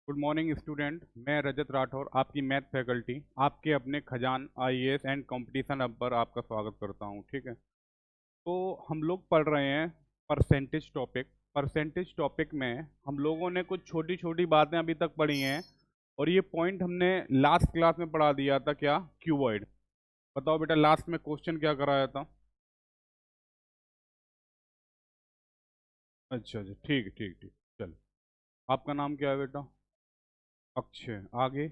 Good morning student. मैं रजत राठौर, आपकी math faculty, आपके अपने Khajan IAS and competition hub पर आपका स्वागत करता हूं। ठीक है, तो हम लोग पढ़ रहे हैं परसेंटेज टॉपिक। परसेंटेज टॉपिक में हम लोगों ने कुछ छोटी छोटी बातें अभी तक पढ़ी हैं और ये पॉइंट हमने लास्ट क्लास में पढ़ा दिया था। क्या? क्यूबॉइड। बताओ बेटा, लास्ट में क्वेश्चन क्या कराया था? अच्छा अच्छा, ठीक ठीक ठीक। चलो, आपका नाम क्या है बेटा? अक्षय। आगे?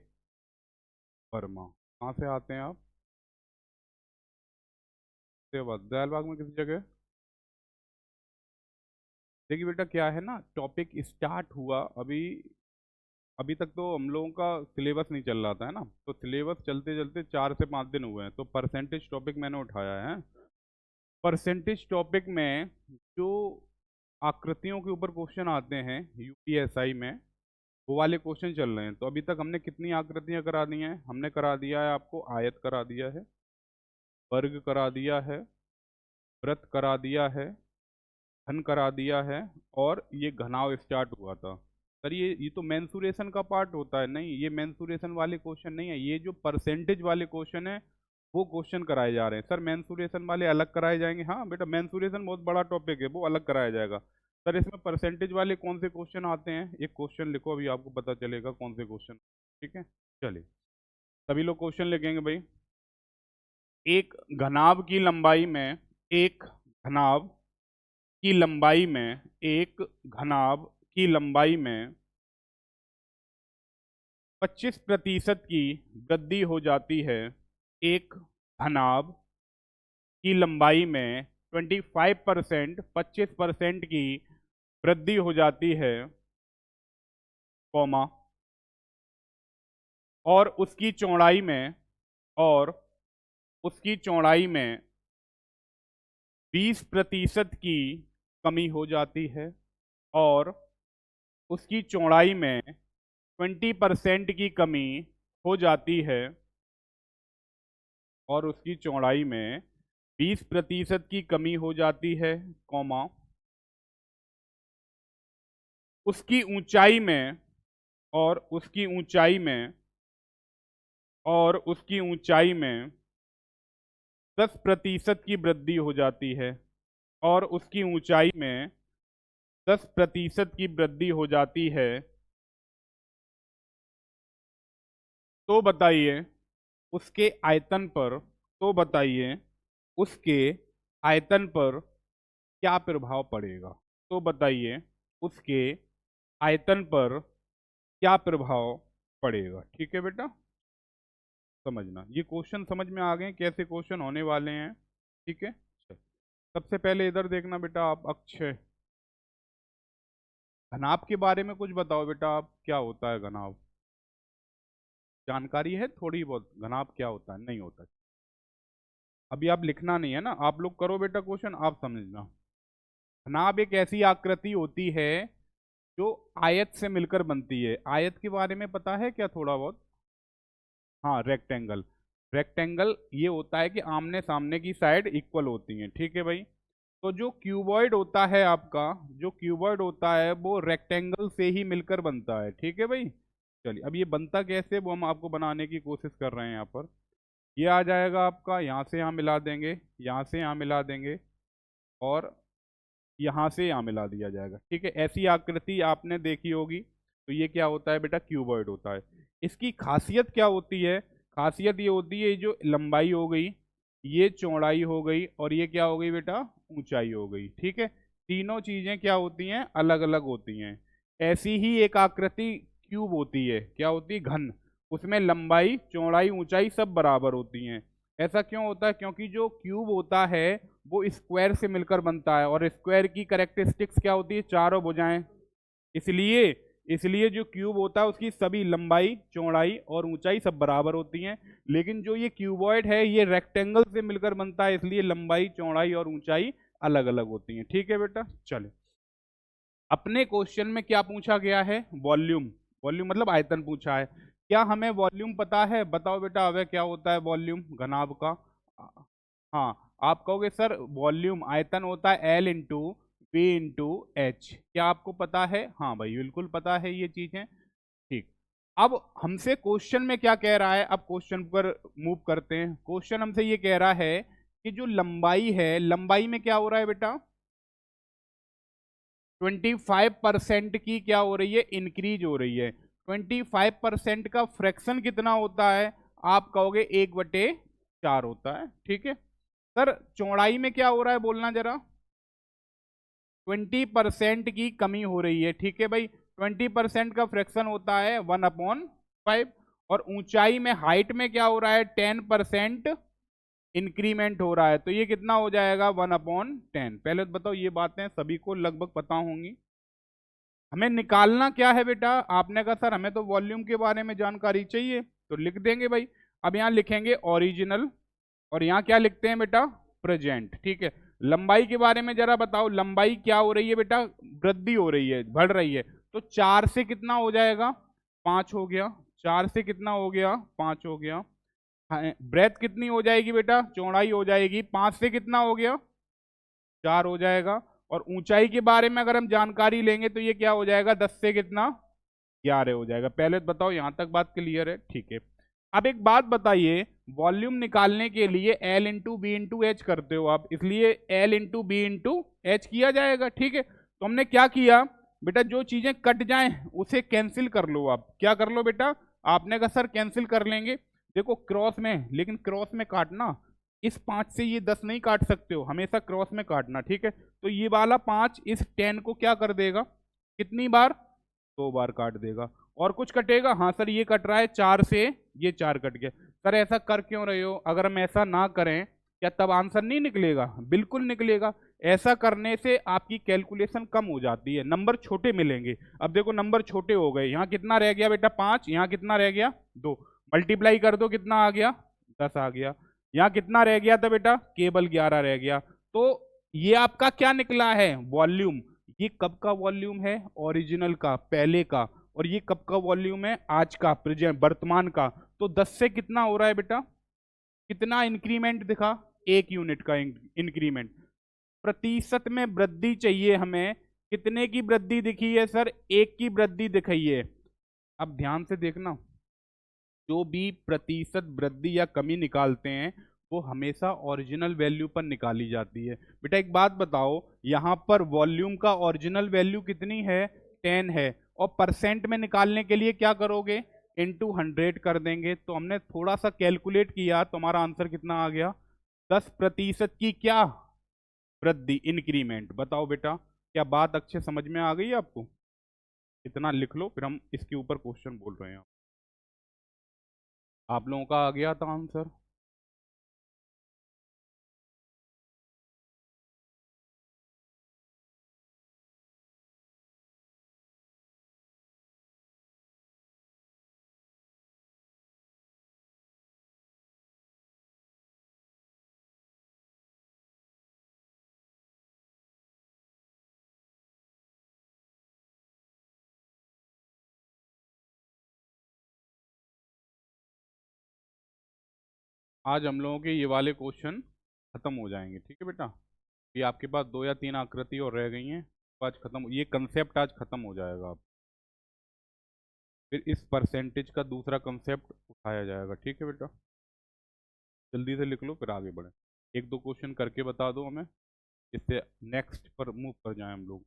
वर्मा। कहाँ से आते हैं आप? देवास। दयालबाग में किस जगह? देखिए बेटा, क्या है ना, टॉपिक स्टार्ट हुआ अभी। अभी तक तो हम लोगों का सिलेबस नहीं चल रहा था, है ना। तो सिलेबस चलते चलते 4 से 5 दिन हुए हैं, तो परसेंटेज टॉपिक मैंने उठाया है। परसेंटेज टॉपिक में जो आकृतियों के ऊपर क्वेश्चन आते हैं यूपीएसआई में, वो वाले क्वेश्चन चल रहे हैं। तो अभी तक हमने कितनी आकृतियां करा दी हैं? हमने करा दिया है आपको आयत करा दिया है, वर्ग करा दिया है, वृत्त करा दिया है, घन करा दिया है, और ये घनाव स्टार्ट हुआ था। सर ये तो मेंसुरेशन का पार्ट होता है। नहीं, ये मेंसुरेशन वाले क्वेश्चन नहीं है, ये जो परसेंटेज वाले क्वेश्चन है वो क्वेश्चन कराए जा रहे हैं। सर मेंसुरेशन वाले अलग कराए जाएंगे। हाँ बेटा, मेंसुरेशन बहुत बड़ा टॉपिक है, वो अलग कराया जाएगा। सर इसमें परसेंटेज वाले कौन से क्वेश्चन आते हैं? एक क्वेश्चन लिखो, अभी आपको पता चलेगा कौन से क्वेश्चन। ठीक है, चलिए सभी लोग क्वेश्चन लिखेंगे भाई। एक घनाभ की लंबाई में एक घनाभ की लंबाई में एक घनाभ की लंबाई में 25% की वृद्धि हो जाती है। एक घनाभ की लंबाई में 25%, 25% की वृद्धि हो जाती है, कॉमा, और उसकी चौड़ाई में और उसकी चौड़ाई में 20% की कमी हो जाती है, और उसकी चौड़ाई में 20% की कमी हो जाती है, और उसकी चौड़ाई में 20% की कमी हो जाती है, कॉमा, उसकी ऊंचाई में और उसकी ऊंचाई में और उसकी ऊंचाई में 10% की वृद्धि हो जाती है, और उसकी ऊंचाई में 10% की वृद्धि हो जाती है। तो बताइए उसके आयतन पर तो बताइए उसके आयतन पर क्या प्रभाव पड़ेगा? तो बताइए उसके आयतन पर क्या प्रभाव पड़ेगा? ठीक है बेटा, समझना। ये क्वेश्चन समझ में आ गए कैसे क्वेश्चन होने वाले हैं? ठीक है, सबसे पहले इधर देखना बेटा आप। अक्षय, घनाभ के बारे में कुछ बताओ बेटा। आप, क्या होता है घनाभ? जानकारी है थोड़ी बहुत? घनाभ क्या होता है? नहीं होता। अभी आप लिखना नहीं है ना, आप लोग करो बेटा क्वेश्चन, आप समझना। घनाभ एक ऐसी आकृति होती है जो आयत से मिलकर बनती है। आयत के बारे में पता है क्या थोड़ा बहुत? हाँ, रेक्टेंगल। रेक्टेंगल ये होता है कि आमने सामने की साइड इक्वल होती हैं। ठीक है भाई। तो जो क्यूबॉइड होता है आपका, जो क्यूबॉइड होता है वो रेक्टेंगल से ही मिलकर बनता है। ठीक है भाई। चलिए, अब ये बनता कैसे वो हम आपको बनाने की कोशिश कर रहे हैं यहाँ पर। ये आ जाएगा आपका, यहाँ से यहाँ मिला देंगे, यहाँ से यहाँ मिला देंगे, और यहाँ से यहाँ मिला दिया जाएगा। ठीक है, ऐसी आकृति आपने देखी होगी। तो ये क्या होता है बेटा? क्यूबॉइड होता है। इसकी खासियत क्या होती है? खासियत ये होती है, जो लंबाई हो गई, ये चौड़ाई हो गई, और ये क्या हो गई बेटा? ऊंचाई हो गई। ठीक है, तीनों चीजें क्या होती हैं? अलग अलग होती हैं। ऐसी ही एक आकृति क्यूब होती है। क्या होती है? घन। उसमें लंबाई, चौड़ाई, ऊंचाई सब बराबर होती हैं। ऐसा क्यों होता है? क्योंकि जो क्यूब होता है वो स्क्वायर से मिलकर बनता है, और स्क्वायर की कैरेक्टरिस्टिक्स क्या होती है? चारों भुजाएं। इसलिए इसलिए जो क्यूब होता है उसकी सभी लंबाई, चौड़ाई और ऊंचाई सब बराबर होती हैं। लेकिन जो ये क्यूबॉइड है ये रेक्टेंगल से मिलकर बनता है, इसलिए लंबाई, चौड़ाई और ऊंचाई अलग अलग होती हैं। ठीक है बेटा, चले। अपने क्वेश्चन में क्या पूछा गया है? वॉल्यूम। वॉल्यूम मतलब आयतन पूछा है। क्या हमें वॉल्यूम पता है? बताओ बेटा, अबे क्या होता है वॉल्यूम घनाभ का? हाँ, आप कहोगे सर वॉल्यूम आयतन होता है L into B into H. क्या आपको पता है? हाँ भाई, बिल्कुल पता है ये चीजें। ठीक। अब हमसे क्वेश्चन में क्या कह रहा है, अब क्वेश्चन पर मूव करते हैं। क्वेश्चन हमसे ये कह रहा है कि जो लंबाई है, लंबाई में क्या हो रहा है बेटा, 25% की क्या हो रही है, इंक्रीज हो रही है। 25% का फ्रैक्शन कितना होता है, आप कहोगे 1/4 होता है। ठीक है सर, चौड़ाई में क्या हो रहा है बोलना जरा, 20% की कमी हो रही है। ठीक है भाई, 20% का फ्रैक्शन होता है 1/5। और ऊंचाई में, हाइट में क्या हो रहा है, 10% इंक्रीमेंट हो रहा है, तो ये कितना हो जाएगा, 1/10। पहले तो बताओ, ये बातें सभी को लगभग पता होंगी। हमें निकालना क्या है बेटा, आपने कहा सर हमें तो वॉल्यूम के बारे में जानकारी चाहिए, तो लिख देंगे भाई। अब यहाँ लिखेंगे ओरिजिनल, और यहाँ क्या लिखते हैं बेटा, प्रेजेंट। ठीक है, लंबाई के बारे में जरा बताओ, लंबाई क्या हो रही है बेटा, वृद्धि हो रही है, बढ़ रही है। तो 4 से कितना हो जाएगा, 5 हो गया। 4 से कितना हो गया, 5 हो गया। ब्रेथ कितनी हो जाएगी बेटा, चौड़ाई हो जाएगी, 5 से कितना हो गया, 4 हो जाएगा। और ऊंचाई के बारे में अगर हम जानकारी लेंगे तो ये क्या हो जाएगा, 10 से कितना, 11 हो जाएगा। पहले तो बताओ यहाँ तक बात क्लियर है। ठीक है, अब एक बात बताइए, वॉल्यूम निकालने के लिए L into B into H करते हो आप, इसलिए L into B into H किया जाएगा। ठीक है, तो हमने क्या किया बेटा, जो चीजें कट जाएं उसे कैंसिल कर लो। आप क्या कर लो बेटा, आपने कहा सर कैंसिल कर लेंगे। देखो क्रॉस में, लेकिन क्रॉस में काटना, इस 5 से ये 10 नहीं काट सकते हो, हमेशा क्रॉस में काटना। ठीक है, तो ये वाला 5 इस 10 को क्या कर देगा, कितनी बार, 2 बार काट देगा। और कुछ कटेगा, हाँ सर ये कट रहा है 4 से, ये 4 कट गया। सर ऐसा कर क्यों रहे हो, अगर हम ऐसा ना करें क्या तब आंसर नहीं निकलेगा, बिल्कुल निकलेगा। ऐसा करने से आपकी कैलकुलेशन कम हो जाती है, नंबर छोटे मिलेंगे। अब देखो नंबर छोटे हो गए, यहाँ कितना रह गया बेटा, 5, यहाँ कितना रह गया, 2। मल्टीप्लाई कर दो, कितना आ गया, 10 आ गया। यहाँ कितना रह गया था बेटा, केवल 11 रह गया। तो ये आपका क्या निकला है, वॉल्यूम। ये कब का वॉल्यूम है, ओरिजिनल का, पहले का। और ये कब का वॉल्यूम है, आज का, प्रेजेंट, वर्तमान का। तो 10 से कितना हो रहा है बेटा, कितना इंक्रीमेंट दिखा, 1 यूनिट का इंक्रीमेंट। प्रतिशत में वृद्धि चाहिए हमें, कितने की वृद्धि दिखी है सर, 1 की वृद्धि दिखाई है। अब ध्यान से देखना, जो भी प्रतिशत वृद्धि या कमी निकालते हैं वो हमेशा ओरिजिनल वैल्यू पर निकाली जाती है। बेटा एक बात बताओ, यहाँ पर वॉल्यूम का ओरिजिनल वैल्यू कितनी है, 10 है। और परसेंट में निकालने के लिए क्या करोगे, इनटू 100 कर देंगे। तो हमने थोड़ा सा कैलकुलेट किया तो हमारा आंसर कितना आ गया, 10% की क्या वृद्धि, इंक्रीमेंट। बताओ बेटा, क्या बात अच्छे समझ में आ गई आपको, इतना लिख लो, फिर हम इसके ऊपर क्वेश्चन बोल रहे हैं। आप लोगों का आ गया था आंसर। आज हम लोगों के ये वाले क्वेश्चन खत्म हो जाएंगे। ठीक है बेटा, ये आपके पास 2 या 3 आकृति और रह गई हैं, तो आज खत्म, ये कंसेप्ट आज खत्म हो जाएगा। आप फिर इस परसेंटेज का दूसरा कंसेप्ट उठाया जाएगा। ठीक है बेटा, जल्दी से लिख लो फिर आगे बढ़े। एक दो क्वेश्चन करके बता दो हमें, इससे नेक्स्ट पर मूव कर जाएं हम लोग।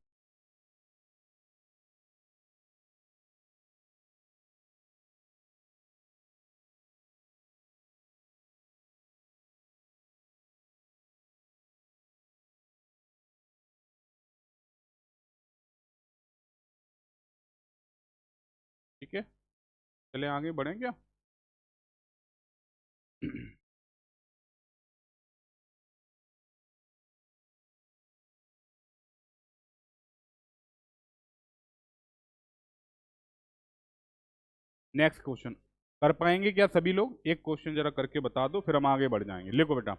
ठीक है, चले आगे बढ़ें क्या। नेक्स्ट क्वेश्चन कर पाएंगे क्या सभी लोग, एक क्वेश्चन जरा करके बता दो फिर हम आगे बढ़ जाएंगे। लिखो बेटा,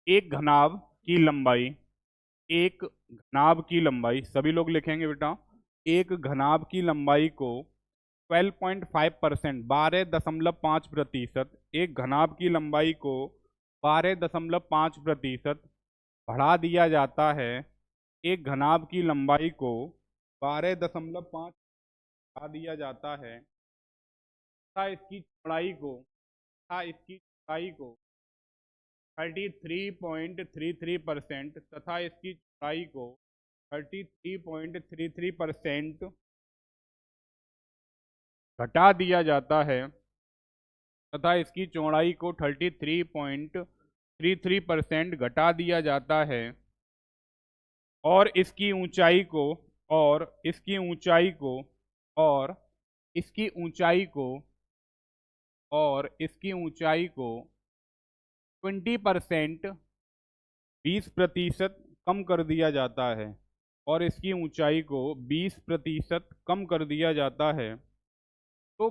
एक घनाभ की लंबाई, एक घनाभ की लंबाई, सभी लोग लिखेंगे बेटा, एक घनाभ की लंबाई को 12.5%, 12.5%, एक घनाभ की लंबाई को 12.5% बढ़ा दिया जाता है। एक घनाभ की लंबाई को 12.5 घटा दिया जाता है तथा इसकी चौड़ाई को 33.33% तथा इसकी चौड़ाई को 33.33% घटा दिया जाता है तथा इसकी चौड़ाई को 33.33% घटा दिया जाता है और इसकी ऊंचाई को और इसकी ऊंचाई को और इसकी ऊंचाई को और इसकी ऊंचाई को 20% 20% कम कर दिया जाता है और इसकी ऊंचाई को 20% कम कर दिया जाता है। तो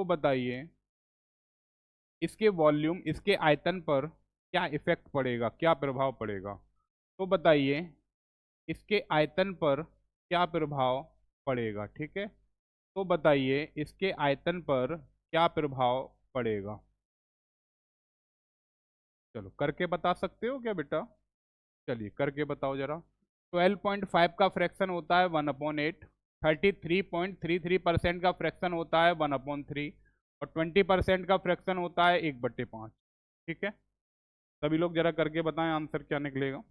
बताइए इसके वॉल्यूम, इसके आयतन पर क्या इफेक्ट पड़ेगा, क्या प्रभाव पड़ेगा? तो बताइए इसके आयतन पर क्या प्रभाव पड़ेगा। ठीक है, तो बताइए इसके आयतन पर क्या प्रभाव पड़ेगा। चलो करके बता सकते हो क्या बेटा? चलिए करके बताओ जरा। 12.5 का फ्रैक्शन होता है 1/8, 33.33% का फ्रैक्शन होता है 1/3 और 20% का फ्रैक्शन होता है 1/5। ठीक है, सभी लोग जरा करके बताएं आंसर क्या निकलेगा।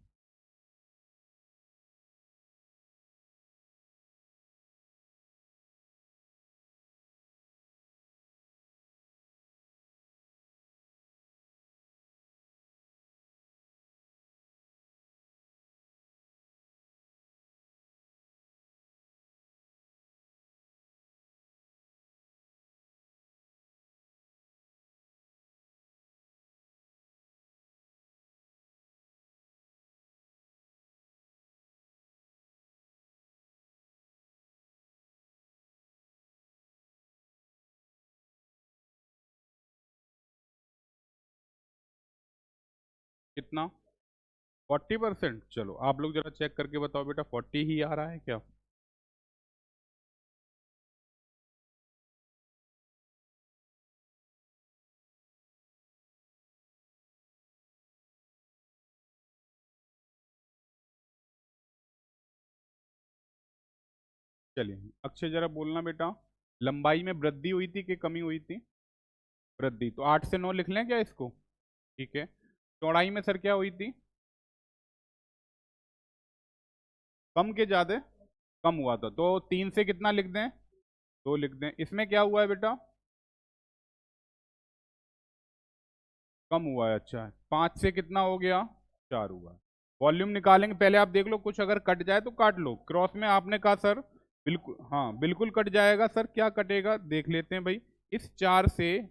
कितना? 40%? चलो आप लोग जरा चेक करके बताओ बेटा, 40 ही आ रहा है क्या? चलिए अक्षय जरा बोलना बेटा, लंबाई में वृद्धि हुई थी कि कमी हुई थी? वृद्धि, तो 8 से 9 लिख लें क्या इसको? ठीक है, चौड़ाई में सर क्या हुई थी? कम के ज्यादा? कम हुआ था, तो 3 से कितना लिख दें? 2 लिख दें। इसमें क्या हुआ है बेटा? कम हुआ है। अच्छा, 5 से कितना हो गया? 4 हुआ है। वॉल्यूम निकालेंगे, पहले आप देख लो, कुछ अगर कट जाए तो काट लो। क्रॉस में आपने कहा सर बिल्कुल, हाँ बिल्कुल कट जाएगा सर, क्या कटेगा देख लेते हैं भाई। इस 4 से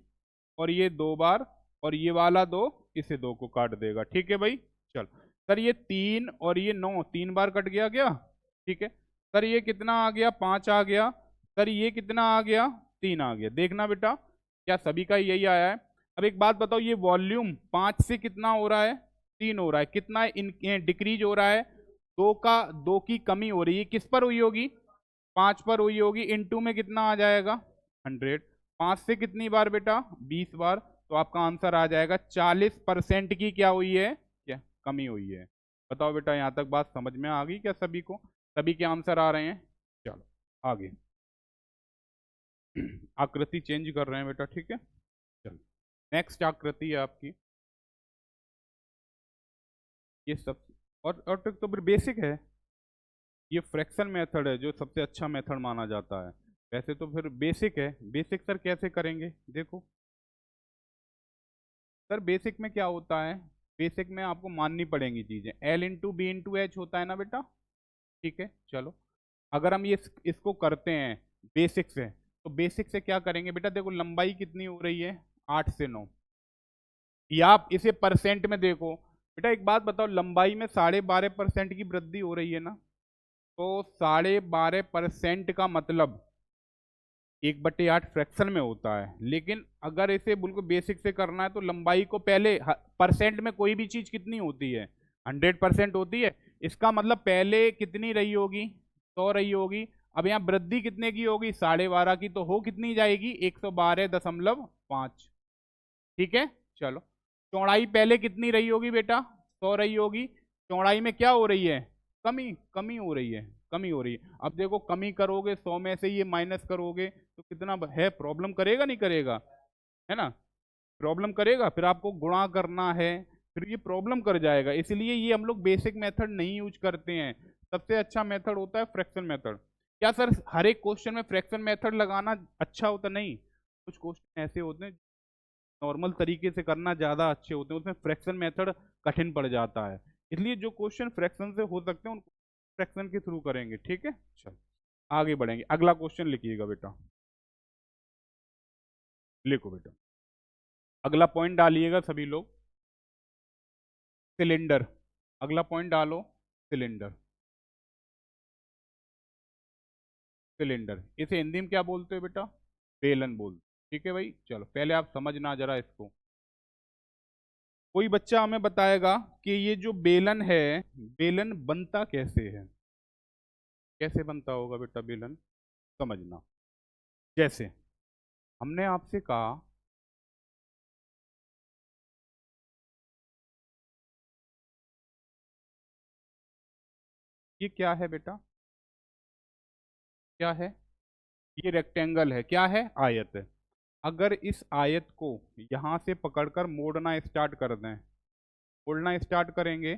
और ये 2 बार और ये वाला 2, इसे 2 को काट देगा। ठीक है भाई, चल सर ये 3 और ये 9 3 बार कट गया क्या? ठीक है सर, ये कितना आ गया? 5 आ गया। सर ये कितना आ गया? 3 आ गया। देखना बेटा, क्या सभी का यही आया है? अब एक बात बताओ, ये वॉल्यूम 5 से कितना हो रहा है? 3 हो रहा है। कितना डिक्रीज हो रहा है? 2 की कमी हो रही है। किस पर हुई होगी? 5 पर हुई होगी। इनटू में कितना आ जाएगा? 100। 5 से कितनी बार बेटा? 20 बार। तो आपका आंसर आ जाएगा 40% की क्या हुई है? क्या कमी हुई है? बताओ बेटा, यहाँ तक बात समझ में आ गई क्या सभी को? सभी के आंसर आ रहे हैं? चलो आगे आकृति चेंज कर रहे हैं बेटा। ठीक है, चलो नेक्स्ट आकृति है आपकी ये सब, और तो फिर बेसिक है। ये फ्रैक्शन मेथड है जो सबसे अच्छा मेथड माना जाता है। वैसे तो फिर बेसिक है। बेसिक सर कैसे करेंगे? देखो सर, बेसिक में क्या होता है? बेसिक में आपको माननी पड़ेंगी चीजें। L × B × H होता है ना बेटा? ठीक है, चलो अगर हम ये इसको करते हैं बेसिक से, तो बेसिक से क्या करेंगे बेटा? देखो लंबाई कितनी हो रही है? 8 से 9। या आप इसे परसेंट में देखो बेटा। एक बात बताओ, लंबाई में 12.5% की वृद्धि हो रही है ना? तो 12.5% का मतलब 1/8 फ्रैक्शन में होता है। लेकिन अगर इसे बिल्कुल बेसिक से करना है तो लंबाई को पहले परसेंट में कोई भी चीज कितनी होती है? 100% होती है। इसका मतलब पहले कितनी रही होगी? 100 रही होगी। अब यहाँ वृद्धि कितने की होगी? 12.5 की, तो हो कितनी जाएगी? 112.5। ठीक है, चलो चौड़ाई पहले कितनी रही होगी बेटा? 100 रही होगी। चौड़ाई में क्या हो रही है? कमी, कमी हो रही है। कमी हो रही है। अब देखो कमी करोगे 100 में से ये माइनस करोगे तो कितना है, प्रॉब्लम करेगा नहीं करेगा, है ना, प्रॉब्लम करेगा। फिर आपको गुणा करना है, फिर ये प्रॉब्लम कर जाएगा। इसलिए ये हम लोग बेसिक मेथड नहीं यूज करते हैं। सबसे अच्छा मेथड होता है फ्रैक्शन मेथड। क्या सर हर एक क्वेश्चन में फ्रैक्शन मेथड लगाना अच्छा होता? नहीं, कुछ क्वेश्चन ऐसे होते हैं नॉर्मल तरीके से करना ज़्यादा अच्छे होते हैं, उसमें फ्रैक्शन मेथड कठिन पड़ जाता है। इसलिए जो क्वेश्चन फ्रैक्शन से हो सकते हैं उनको फ्रैक्शन के थ्रू करेंगे, ठीक है। चल आगे बढ़ेंगे, अगला क्वेश्चन लिखिएगा बेटा, लिखो बेटा, अगला पॉइंट डालिएगा सभी लोग, सिलेंडर। अगला पॉइंट डालो, सिलेंडर। सिलेंडर इसे हिंदी में क्या बोलते हो बेटा? बेलन बोलते, ठीक है भाई। चलो पहले आप समझना जरा इसको। कोई बच्चा हमें बताएगा कि ये जो बेलन है, बेलन बनता कैसे है? कैसे बनता होगा बेटा बेलन? समझना। जैसे हमने आपसे कहा ये क्या है बेटा, क्या है? ये रेक्टेंगल है, क्या है? आयत है। अगर इस आयत को यहां से पकड़कर मोड़ना स्टार्ट कर दें, मोड़ना स्टार्ट करेंगे,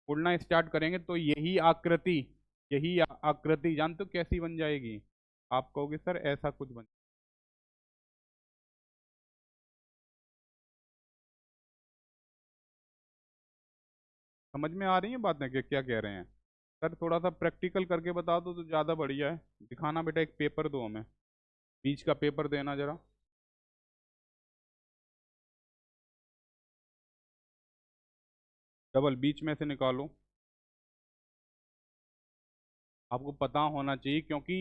मुड़ना स्टार्ट करेंगे तो यही आकृति, यही आकृति जानते हो कैसी बन जाएगी? आप कहोगे सर ऐसा कुछ बन, समझ में आ रही है बातें कि क्या कह रहे हैं? सर थोड़ा सा प्रैक्टिकल करके बता दो तो ज़्यादा बढ़िया है। दिखाना बेटा, एक पेपर दो हमें, बीच का पेपर देना जरा। डबल बीच में से निकालो। आपको पता होना चाहिए क्योंकि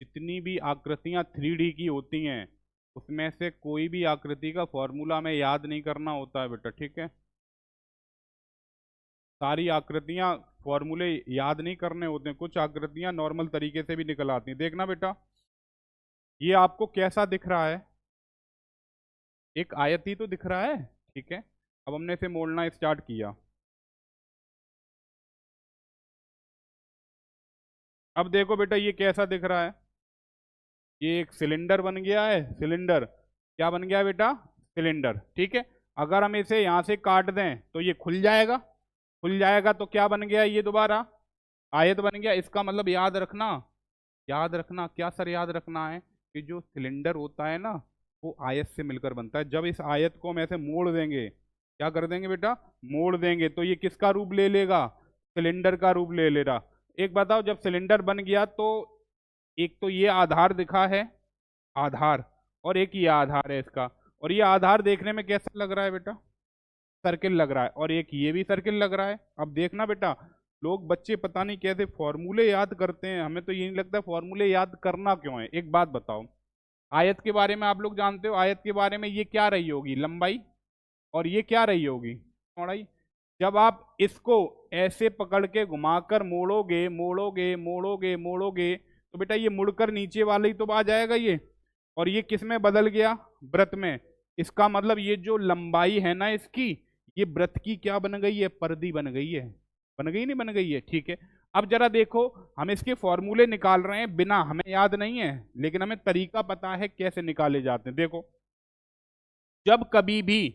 जितनी भी आकृतियां 3D की होती हैं उसमें से कोई भी आकृति का फॉर्मूला हमें याद नहीं करना होता है बेटा, ठीक है। सारी आकृतियां फॉर्मूले याद नहीं करने होते हैं, कुछ आकृतियां नॉर्मल तरीके से भी निकल आती हैं। देखना बेटा, ये आपको कैसा दिख रहा है? एक आयत ही तो दिख रहा है, ठीक है। अब हमने इसे मोड़ना स्टार्ट किया। अब देखो बेटा ये कैसा दिख रहा है? ये एक सिलेंडर बन गया है, सिलेंडर। क्या बन गया बेटा? सिलेंडर, ठीक है। अगर हम इसे यहां से काट दें तो ये खुल जाएगा, खुल जाएगा तो क्या बन गया? ये दोबारा आयत बन गया। इसका मतलब याद रखना, याद रखना क्या सर? याद रखना है कि जो सिलेंडर होता है ना वो आयत से मिलकर बनता है। जब इस आयत को हम ऐसे मोड़ देंगे, क्या कर देंगे बेटा? मोड़ देंगे तो ये किसका रूप ले लेगा? सिलेंडर का रूप ले लेगा। एक बताओ, जब सिलेंडर बन गया तो एक तो ये आधार दिखा है, आधार, और एक ये आधार है इसका, और ये आधार देखने में कैसा लग रहा है बेटा? सर्किल लग रहा है, और एक ये भी सर्किल लग रहा है। अब देखना बेटा, लोग बच्चे पता नहीं कैसे फॉर्मूले याद करते हैं, हमें तो ये नहीं लगता फॉर्मूले याद करना क्यों है। एक बात बताओ, आयत के बारे में आप लोग जानते हो, आयत के बारे में ये क्या रही होगी? लंबाई, और ये क्या रही होगी? चौड़ाई। जब आप इसको ऐसे पकड़ के घुमाकर मोड़ोगे मोड़ोगे मोड़ोगे मोड़ोगे तो बेटा ये मुड़कर नीचे वाला ही तो आ जाएगा ये, और ये किस में बदल गया? वृत्त में। इसका मतलब ये जो लंबाई है ना इसकी, ये वृत्त की क्या बन गई है? परिधि बन गई है। बन गई नहीं बन गई है? ठीक है। अब जरा देखो, हम इसके फॉर्मूले निकाल रहे हैं, बिना, हमें याद नहीं है लेकिन हमें तरीका पता है कैसे निकाले जाते हैं। देखो, जब कभी भी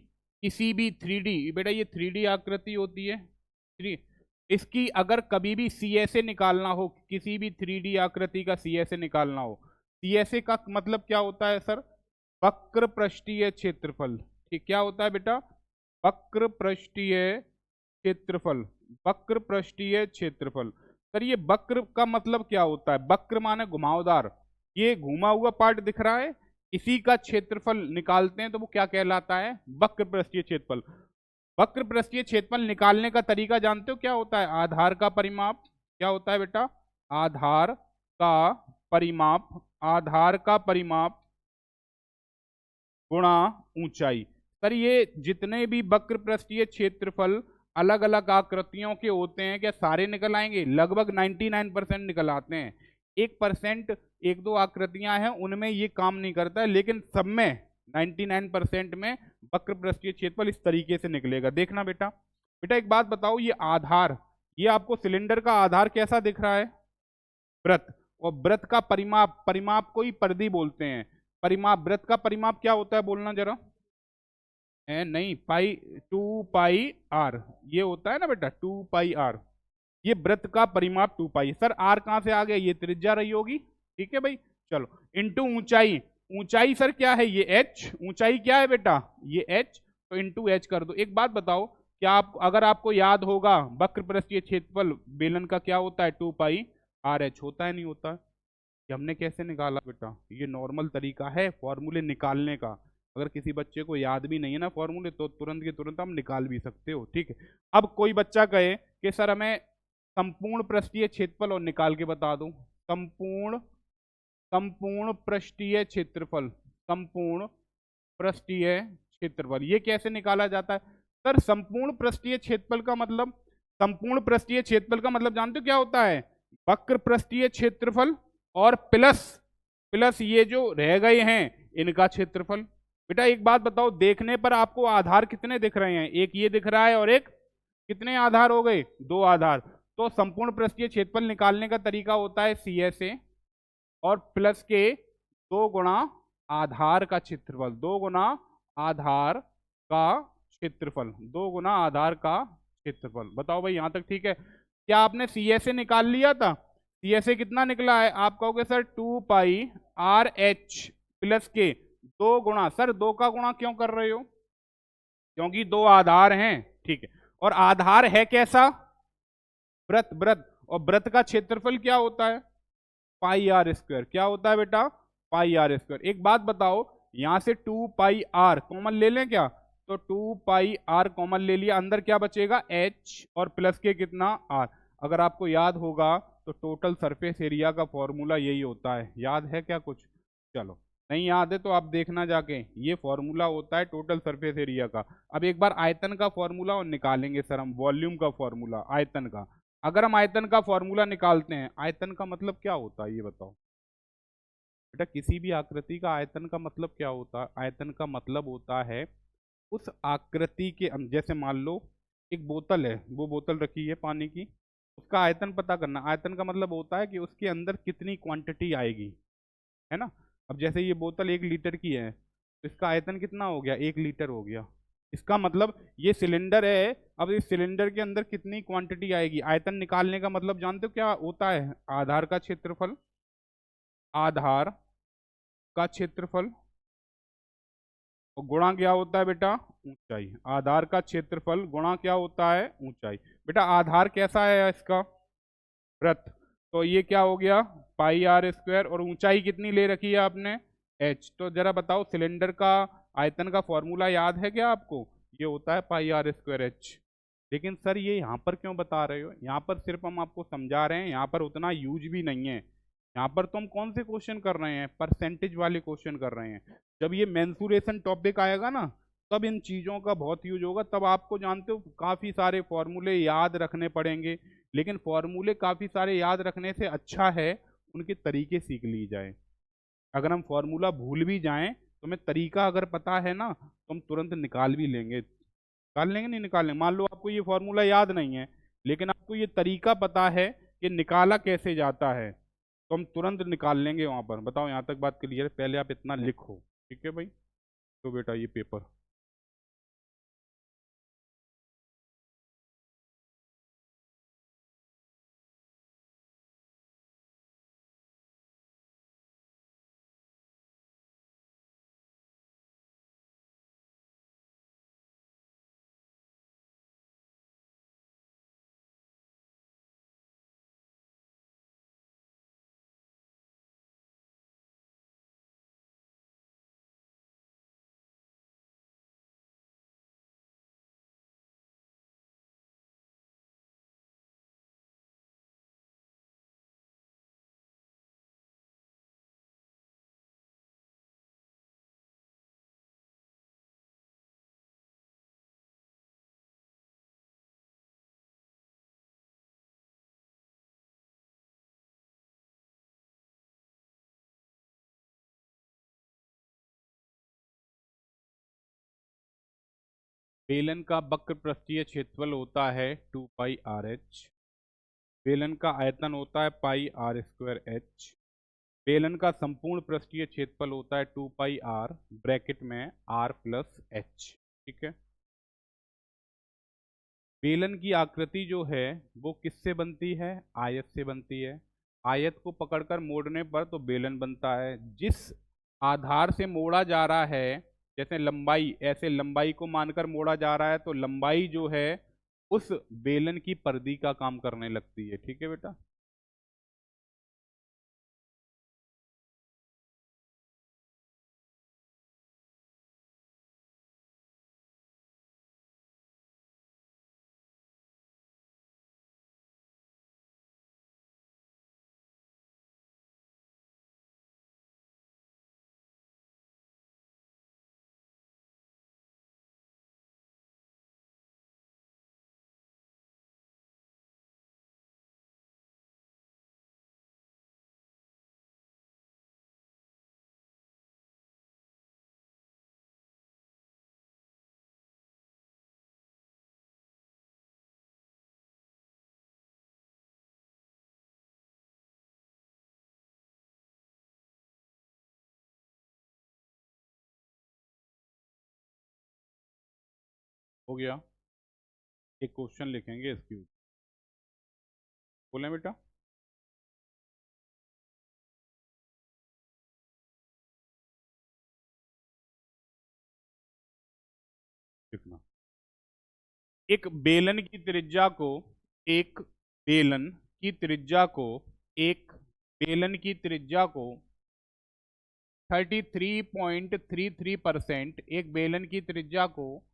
किसी भी 3D, बेटा ये 3D आकृति होती है, 3, इसकी अगर कभी भी CSA निकालना हो, किसी भी 3D आकृति का CSA निकालना हो, CSA का मतलब क्या होता है सर? वक्र पृष्ठीय क्षेत्रफल। ठीक, क्या होता है बेटा? वक्र पृष्ठीय क्षेत्रफल, वक्र पृष्ठीय क्षेत्रफल। सर ये वक्र का मतलब क्या होता है? वक्र माने घुमावदार, ये घुमा हुआ पार्ट दिख रहा है, इसी का क्षेत्रफल निकालते हैं तो वो क्या कहलाता है? वक्र पृष्ठीय क्षेत्रफल। वक्र पृष्ठीय क्षेत्रफल निकालने का तरीका जानते हो क्या होता है? आधार का परिमाप। क्या होता है बेटा? आधार का परिमाप, आधार का परिमाप गुणा ऊंचाई। सर ये जितने भी वक्र पृष्ठीय क्षेत्रफल अलग अलग आकृतियों के होते हैं, क्या सारे निकल आएंगे? लगभग 99% निकल आते हैं। 1%, एक दो आकृतियां हैं उनमें ये काम नहीं करता है, लेकिन सब में 99% में वक्र पृष्ठीय क्षेत्रफल इस तरीके से निकलेगा। देखना बेटा, बेटा एक बात बताओ, ये आधार, ये आपको सिलेंडर का आधार कैसा दिख रहा है? वृत्त, और वृत्त का परिमाप, परिमाप को ही परिधि बोलते हैं। परिमाप, वृत्त का परिमाप क्या होता है बोलना जरा। नहीं, पाई, 2 पाई r, ये होता है ना बेटा 2 पाई r। ये वृत्त का परिमाप 2 पाई। सर आर कहाँ से आ गया, ये त्रिज्या रही होगी, ठीक है भाई। चलो, इंटू ऊंचाई, ऊंचाई सर क्या है, ये h, ऊंचाई क्या है बेटा, ये h, तो इंटू h कर दो। एक बात बताओ, क्या आप, अगर आपको याद होगा वक्र पृष्ठीय क्षेत्रफल बेलन का क्या होता है, 2 पाई r h होता है, नहीं होता है। ये हमने कैसे निकाला बेटा, ये नॉर्मल तरीका है फॉर्मूले निकालने का। अगर किसी बच्चे को याद भी नहीं है ना फॉर्मूले, तो तुरंत के तुरंत हम निकाल भी सकते हो, ठीक है। अब कोई बच्चा कहे कि सर हमें संपूर्ण पृष्ठीय क्षेत्रफल और निकाल के बता दो। संपूर्ण, संपूर्ण पृष्ठीय क्षेत्रफल, संपूर्ण पृष्ठीय क्षेत्रफल, ये कैसे निकाला जाता है। सर संपूर्ण पृष्ठीय क्षेत्रफल का मतलब, संपूर्ण पृष्ठीय क्षेत्रफल का मतलब जानते हो क्या होता है, वक्र पृष्ठीय क्षेत्रफल और प्लस, प्लस ये जो रह गए हैं इनका क्षेत्रफल। बेटा एक बात बताओ, देखने पर आपको आधार कितने दिख रहे हैं, एक ये दिख रहा है और एक, कितने आधार हो गए, 2 आधार। तो संपूर्ण पृष्ठीय क्षेत्रफल निकालने का तरीका होता है CSA और प्लस के 2 गुणा आधार का क्षेत्रफल, 2 गुणा आधार का क्षेत्रफल, 2 गुणा आधार का क्षेत्रफल। बताओ भाई यहां तक ठीक है। क्या आपने CSA निकाल लिया था, CSA कितना निकला है, आप कहोगे सर 2 पाई r h प्लस के 2 गुणा, सर 2 का गुणा क्यों कर रहे हो, क्योंकि 2 आधार हैं, ठीक है। और आधार है कैसा, वृत्त, वृत्त, और वृत्त का क्षेत्रफल क्या होता है, पाई r²। क्या होता है बेटा, पाई r²। एक बात बताओ, यहां से 2 पाई r कॉमन ले लें क्या, तो 2 पाई r कॉमन ले लिया, अंदर क्या बचेगा h और प्लस के कितना r। अगर आपको याद होगा तो टोटल सरफेस एरिया का फॉर्मूला यही होता है, याद है क्या कुछ, चलो नहीं याद है तो आप देखना जाके, ये फॉर्मूला होता है टोटल सरफेस एरिया का। अब एक बार आयतन का फॉर्मूला और निकालेंगे सर हम, वॉल्यूम का फॉर्मूला आयतन का। अगर हम आयतन का फॉर्मूला निकालते हैं, आयतन का मतलब क्या होता है ये बताओ बेटा, किसी भी आकृति का आयतन का मतलब क्या होता है, आयतन का मतलब होता है उस आकृति के जैसे मान लो एक बोतल है, वो बोतल रखी है पानी की, उसका आयतन पता करना। आयतन का मतलब होता है कि उसके अंदर कितनी क्वांटिटी आएगी, है ना। अब जैसे ये बोतल 1 लीटर की है, तो इसका आयतन कितना हो गया, 1 लीटर हो गया। इसका मतलब ये सिलेंडर है, अब इस सिलेंडर के अंदर कितनी क्वांटिटी आएगी। आयतन निकालने का मतलब जानते हो क्या होता है, आधार का क्षेत्रफल, आधार का क्षेत्रफल, और गुणा क्या होता है बेटा, ऊंचाई। आधार का क्षेत्रफल गुणा क्या होता है, ऊंचाई। बेटा आधार कैसा है इसका, वृत्त, तो ये क्या हो गया, पाई r², और ऊंचाई कितनी ले रखी है आपने, h। तो जरा बताओ सिलेंडर का आयतन का फॉर्मूला याद है क्या आपको, ये होता है पाई r²h। लेकिन सर ये यहाँ पर क्यों बता रहे हो, यहाँ पर सिर्फ हम आपको समझा रहे हैं, यहाँ पर उतना यूज भी नहीं है। यहाँ पर तो हम कौन से क्वेश्चन कर रहे हैं, परसेंटेज वाले क्वेश्चन कर रहे हैं। जब ये मेंसुरेशन टॉपिक आएगा ना, तब इन चीज़ों का बहुत यूज होगा, तब आपको जानते हो काफ़ी सारे फॉर्मूले याद रखने पड़ेंगे। लेकिन फॉर्मूले काफ़ी सारे याद रखने से अच्छा है उनके तरीके सीख ली जाए। अगर हम फॉर्मूला भूल भी जाएं तो हमें तरीका अगर पता है ना, तो हम तुरंत निकाल भी लेंगे, निकाल लेंगे नहीं निकाल लेंगे। मान लो आपको ये फॉर्मूला याद नहीं है, लेकिन आपको ये तरीका पता है कि निकाला कैसे जाता है, तो हम तुरंत निकाल लेंगे वहां पर। बताओ यहाँ तक बात क्लियर है, पहले आप इतना लिखो, ठीक है भाई। तो बेटा ये पेपर, बेलन का वक्र पृष्ठीय क्षेत्रफल होता है 2 पाई r h। बेलन का आयतन होता है पाई आर स्क्वायर एच। बेलन का संपूर्ण पृष्ठीय क्षेत्रफल होता है 2 पाई आर ब्रैकेट में आर प्लस एच। ठीक है। बेलन की आकृति जो है वो किससे बनती है? आयत से बनती है। आयत को पकड़कर मोड़ने पर तो बेलन बनता है। जिस आधार से मोड़ा जा रहा है, जैसे लंबाई, ऐसे लंबाई को मानकर मोड़ा जा रहा है तो लंबाई जो है उस बेलन की परिधि का काम करने लगती है। ठीक है बेटा। हो गया। एक क्वेश्चन लिखेंगे इसके ऊपर। बोले बेटा। लिखना। एक बेलन की त्रिज्या को एक बेलन की त्रिज्या को एक बेलन की त्रिज्या को 33.33% एक बेलन की त्रिज्या को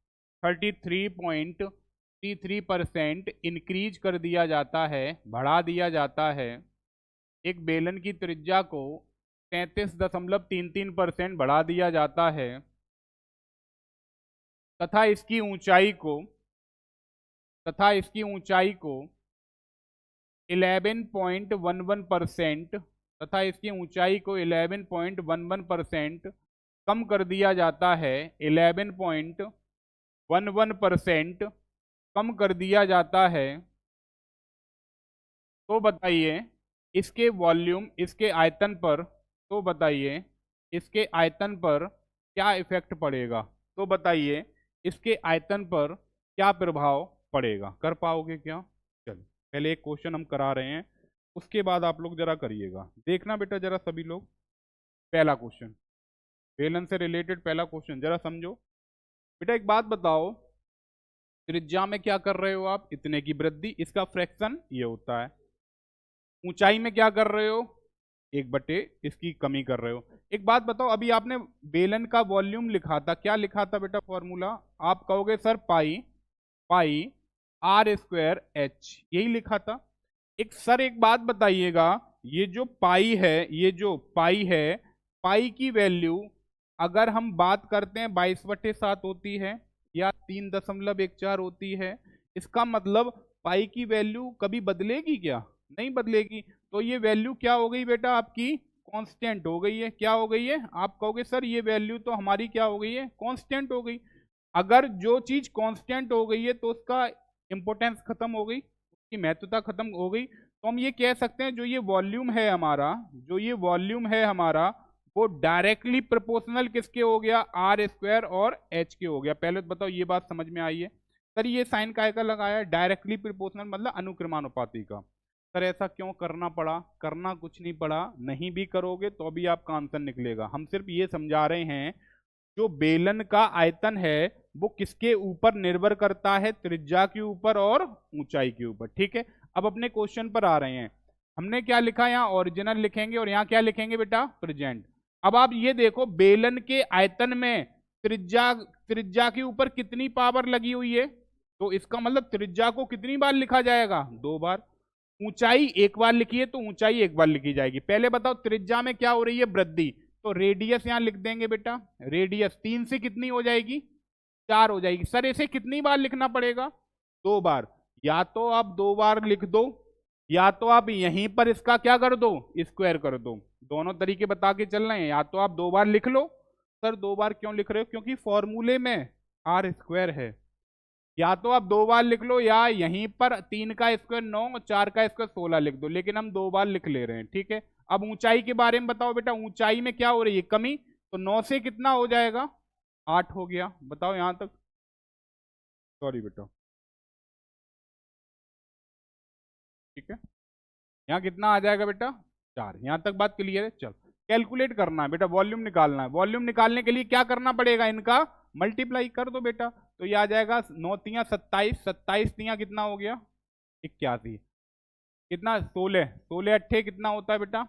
33.33% इंक्रीज कर दिया जाता है, बढ़ा दिया जाता है। एक बेलन की त्रिज्या को 33.33% बढ़ा दिया जाता है तथा इसकी ऊंचाई को तथा इसकी ऊंचाई को 11.11% तथा इसकी ऊंचाई को 11.11% कम कर दिया जाता है। 11.11% कम कर दिया जाता है तो बताइए इसके वॉल्यूम, इसके आयतन पर, तो बताइए इसके आयतन पर क्या इफेक्ट पड़ेगा? तो बताइए इसके आयतन पर क्या प्रभाव पड़ेगा? कर पाओगे क्या? चलो पहले एक क्वेश्चन हम करा रहे हैं, उसके बाद आप लोग जरा करिएगा। देखना बेटा जरा सभी लोग, पहला क्वेश्चन बेलन से रिलेटेड पहला क्वेश्चन जरा समझो। बेटा एक बात बताओ, त्रिज्या में क्या कर रहे हो आप? इतने की वृद्धि, इसका फ्रैक्शन ये होता है। ऊंचाई में क्या कर रहे हो? 1/, इसकी कमी कर रहे हो। एक बात बताओ, अभी आपने बेलन का वॉल्यूम लिखा था, क्या लिखा था बेटा फॉर्मूला? आप कहोगे sir pi pi r square h, यही लिखा था। एक बात बताइएगा, ये जो पाई है, ये जो पाई है, पाई की वैल्यू अगर हम बात करते हैं 22/7 होती है या 3.14 होती है। इसका मतलब पाई की वैल्यू कभी बदलेगी क्या? नहीं बदलेगी। तो ये वैल्यू क्या हो गई बेटा आपकी? कांस्टेंट हो गई है। क्या हो गई है? आप कहोगे सर ये वैल्यू तो हमारी क्या हो गई है? कांस्टेंट हो गई। अगर जो चीज कांस्टेंट हो गई है तो उसका इंपोर्टेंस खत्म हो गई, उसकी महत्वता खत्म हो गई। तो हम ये कह सकते हैं जो ये वॉल्यूम है हमारा, जो ये वॉल्यूम है हमारा, वो डायरेक्टली प्रोपोर्शनल किसके हो गया? आर स्क्वायर और एच के हो गया। पहले तो बताओ ये बात समझ में आई है? सर ये साइन काय का लगाया? डायरेक्टली प्रोपोर्शनल मतलब अनुक्रमानुपाती का। सर ऐसा क्यों करना पड़ा? करना कुछ नहीं पड़ा, नहीं भी करोगे तो भी आपका आंसर निकलेगा। हम सिर्फ ये समझा रहे हैं जो बेलन का आयतन है वो किसके ऊपर निर्भर करता है? त्रिज्या के ऊपर और ऊंचाई के ऊपर। ठीक है। अब अपने क्वेश्चन पर आ रहे हैं। हमने क्या लिखा? यहाँ ओरिजिनल लिखेंगे और यहाँ क्या लिखेंगे बेटा? प्रेजेंट। अब आप ये देखो बेलन के आयतन में त्रिज्या त्रिज्या के ऊपर कितनी पावर लगी हुई है? तो इसका मतलब त्रिज्या को कितनी बार लिखा जाएगा? 2 बार। ऊंचाई एक बार लिखी है तो ऊंचाई एक बार लिखी जाएगी। पहले बताओ त्रिज्या में क्या हो रही है? वृद्धि। तो रेडियस यहां लिख देंगे बेटा। रेडियस 3 से कितनी हो जाएगी? 4 हो जाएगी। सर इसे कितनी बार लिखना पड़ेगा? 2 बार। या तो आप 2 बार लिख दो या तो आप यहीं पर इसका क्या कर दो? स्क्वायर कर दो। दोनों तरीके बता के चल रहे हैं। या तो आप 2 बार लिख लो। सर 2 बार क्यों लिख रहे हो? क्योंकि फॉर्मूले में आर स्क्वायर है। या तो आप 2 बार लिख लो, या यहीं पर 3 का स्क्वायर 9, 4 का स्क्वायर 16 लिख दो, लेकिन हम 2 बार लिख ले रहे हैं, ठीक है। अब ऊंचाई के बारे में बताओ बेटा, ऊंचाई में क्या हो रही है, कमी, तो 9 से कितना हो जाएगा, 8 हो गया, बताओ यहां तक। सॉरी बेटा, ठीक है, यहाँ कितना आ जाएगा बेटा, 4। यहाँ तक बात क्लियर है। चल, कैलकुलेट करना है बेटा, वॉल्यूम निकालना है। वॉल्यूम निकालने के लिए क्या करना पड़ेगा, इनका मल्टीप्लाई कर दो बेटा। तो ये आ जाएगा 9 तियां 27, 27 तियां कितना हो गया, 81, कितना 16, 16 अट्ठे कितना होता है बेटा,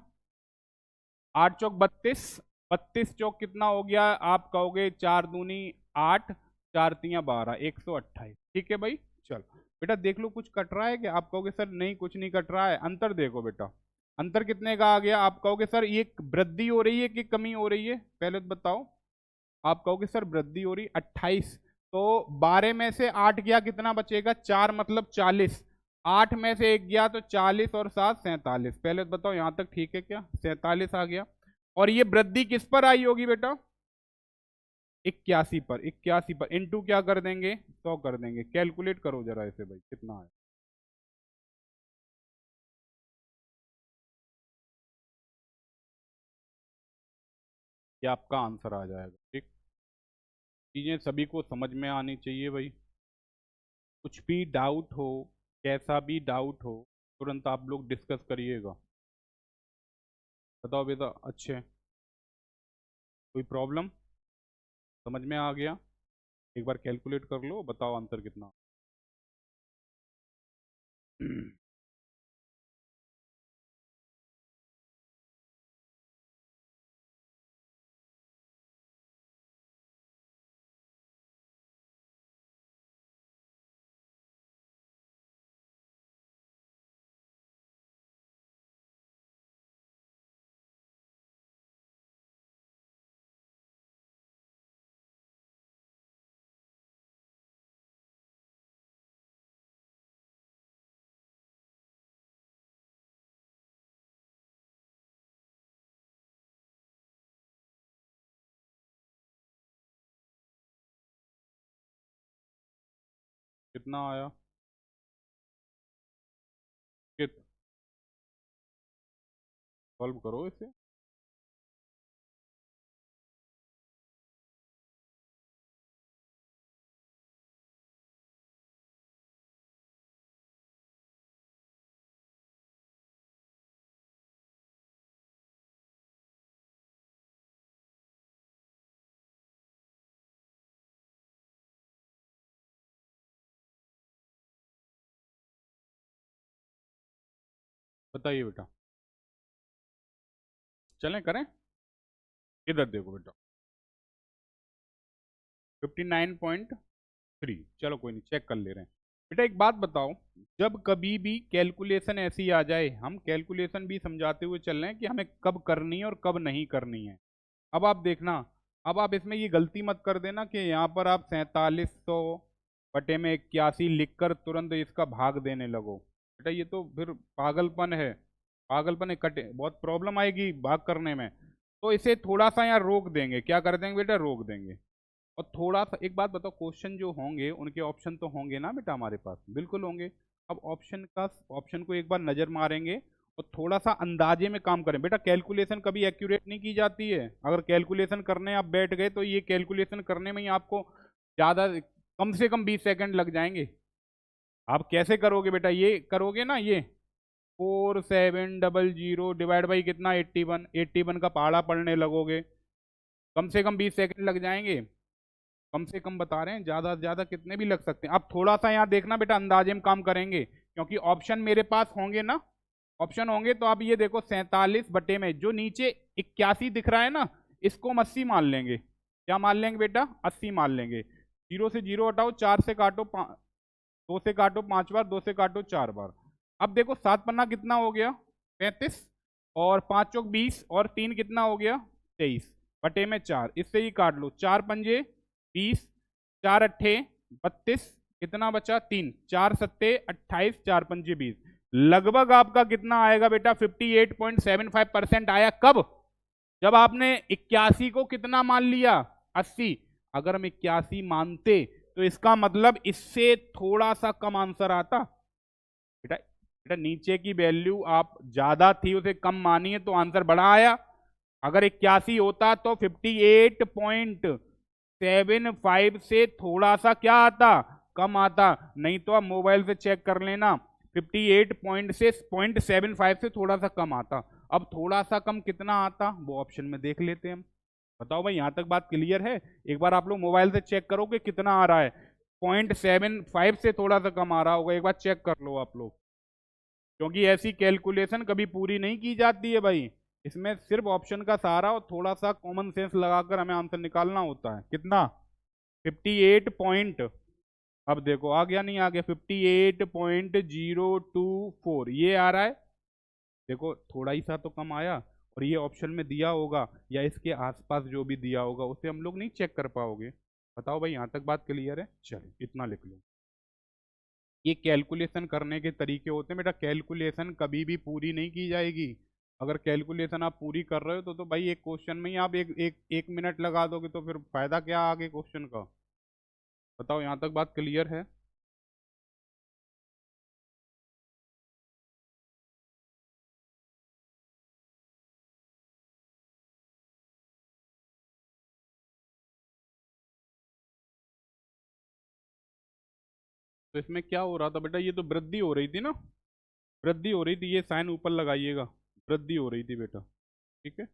8 चौक 32, 32 चौक कितना हो गया, आप कहोगे 4 दूनी 8, 4 तियां 12, 128, ठीक है भाई। चल बेटा देख लो कुछ कट रहा है क्या, आप कहोगे सर नहीं कुछ नहीं कट रहा है। अंतर देखो बेटा, अंतर कितने का आ गया, आप कहोगे सर ये वृद्धि हो रही है कि कमी हो रही है, पहले तो बताओ। आप कहोगे सर वृद्धि हो रही, 28, तो 12 में से 8 गया कितना बचेगा, 4 मतलब 40, 8 में से 1 गया तो 40 और 7 47, पहले तो बताओ यहाँ तक ठीक है क्या, 47 आ गया। और ये वृद्धि किस पर आई होगी बेटा, 81 पर, 81 पर इंटू क्या कर देंगे, 100 कर देंगे। कैलकुलेट करो जरा इसे भाई, कितना है, ये आपका आंसर आ जाएगा, ठीक। चीजें सभी को समझ में आनी चाहिए भाई, कुछ भी डाउट हो, कैसा भी डाउट हो, तुरंत आप लोग डिस्कस करिएगा। बताओ बेटा, अच्छे, कोई प्रॉब्लम, समझ में आ गया, एक बार कैलकुलेट कर लो, बताओ आंसर कितना। कितना आया, कित सॉल्व करो इसे। बताइए बेटा, चलें करें, इधर देखो बेटा, 59.3, चलो कोई नहीं, चेक कर ले रहे हैं। बेटा एक बात बताओ, जब कभी भी कैलकुलेशन ऐसी आ जाए, हम कैलकुलेशन भी समझाते हुए चल रहे हैं कि हमें कब करनी है और कब नहीं करनी है। अब आप देखना, अब आप इसमें ये गलती मत कर देना कि यहाँ पर आप 4700 बटे में 81 लिखकर तुरंत इसका भाग देने लगो। बेटा ये तो फिर पागलपन है, पागलपन है, कटे बहुत प्रॉब्लम आएगी भाग करने में। तो इसे थोड़ा सा यहाँ रोक देंगे, क्या कर देंगे बेटा, रोक देंगे। और थोड़ा सा एक बात बताओ, क्वेश्चन जो होंगे उनके ऑप्शन तो होंगे ना बेटा हमारे पास, बिल्कुल होंगे। अब ऑप्शन को एक बार नजर मारेंगे और थोड़ा सा अंदाजे में काम करें। बेटा कैलकुलेशन कभी एक्यूरेट नहीं की जाती है, अगर कैलकुलेशन करने आप बैठ गए तो ये कैलकुलेशन करने में ही आपको ज़्यादा, कम से कम 20 सेकंड लग जाएंगे। आप कैसे करोगे बेटा, ये करोगे ना, ये 4700 डिवाइड बाई कितना, 81, 81 का पहाड़ा पढ़ने लगोगे, कम से कम 20 सेकंड लग जाएंगे। कम से कम बता रहे हैं, ज़्यादा से ज़्यादा कितने भी लग सकते हैं। अब थोड़ा सा यहाँ देखना बेटा, अंदाजे में काम करेंगे क्योंकि ऑप्शन मेरे पास होंगे ना, ऑप्शन होंगे। तो आप ये देखो 47 बटे में जो नीचे 81 दिख रहा है ना, इसको हम 80 मान लेंगे। क्या मान लेंगे बेटा, 80 मान लेंगे। 0 से 0 हटाओ, 4 से काटो, 2 से काटो 5 बार, 2 से काटो 4 बार। अब देखो 7 पन्ना कितना हो गया, 35, और 5 चौक 20, और 3 कितना हो गया, 23 बटे में 4, इससे ही काट लो, 4 पंजे 20, 4 अट्ठे 32, कितना बचा 3, 4 सत्ते 28, 4 पंजे 20, लगभग आपका कितना आएगा बेटा, 58.75% आया। कब, जब आपने 81 को कितना मान लिया, 80। अगर हम 81 मानते तो इसका मतलब इससे थोड़ा सा कम आंसर आता। बेटा बेटा नीचे की वैल्यू आप ज्यादा थी उसे कम मानिए तो आंसर बड़ा आया। अगर 81 होता तो 58.75 से थोड़ा सा क्या आता, कम आता। नहीं तो आप मोबाइल से चेक कर लेना, 58 पॉइंट से 0.75 से थोड़ा सा कम आता। अब थोड़ा सा कम कितना आता वो ऑप्शन में देख लेते हैं हम। बताओ भाई, यहां तक बात क्लियर है? एक बार आप लोग मोबाइल से चेक करो कि कितना आ रहा है। 0.75 से थोड़ा सा कम आ रहा होगा, एक बार चेक कर लो आप लोग, क्योंकि ऐसी कैलकुलेशन कभी पूरी नहीं की जाती है भाई। इसमें सिर्फ ऑप्शन का सहारा और थोड़ा सा कॉमन सेंस लगाकर हमें आंसर निकालना होता है। कितना? 58 पॉइंट, अब देखो आ गया नहीं आ गया, 58.024 ये आ रहा है। देखो थोड़ा ही सा तो कम आया, और ये ऑप्शन में दिया होगा या इसके आसपास जो भी दिया होगा उसे हम लोग नहीं चेक कर पाओगे। बताओ भाई, यहाँ तक बात क्लियर है? चलिए इतना लिख लो। ये कैलकुलेशन करने के तरीके होते हैं बेटा, कैलकुलेशन कभी भी पूरी नहीं की जाएगी। अगर कैलकुलेशन आप पूरी कर रहे हो तो भाई एक क्वेश्चन में ही आप एक मिनट लगा दोगे तो फिर फायदा क्या आगे क्वेश्चन का? बताओ, यहाँ तक बात क्लियर है? तो इसमें क्या हो रहा था बेटा, ये तो वृद्धि हो रही थी ना, वृद्धि हो रही थी, ये साइन ऊपर लगाइएगा, वृद्धि हो रही थी बेटा। ठीक है,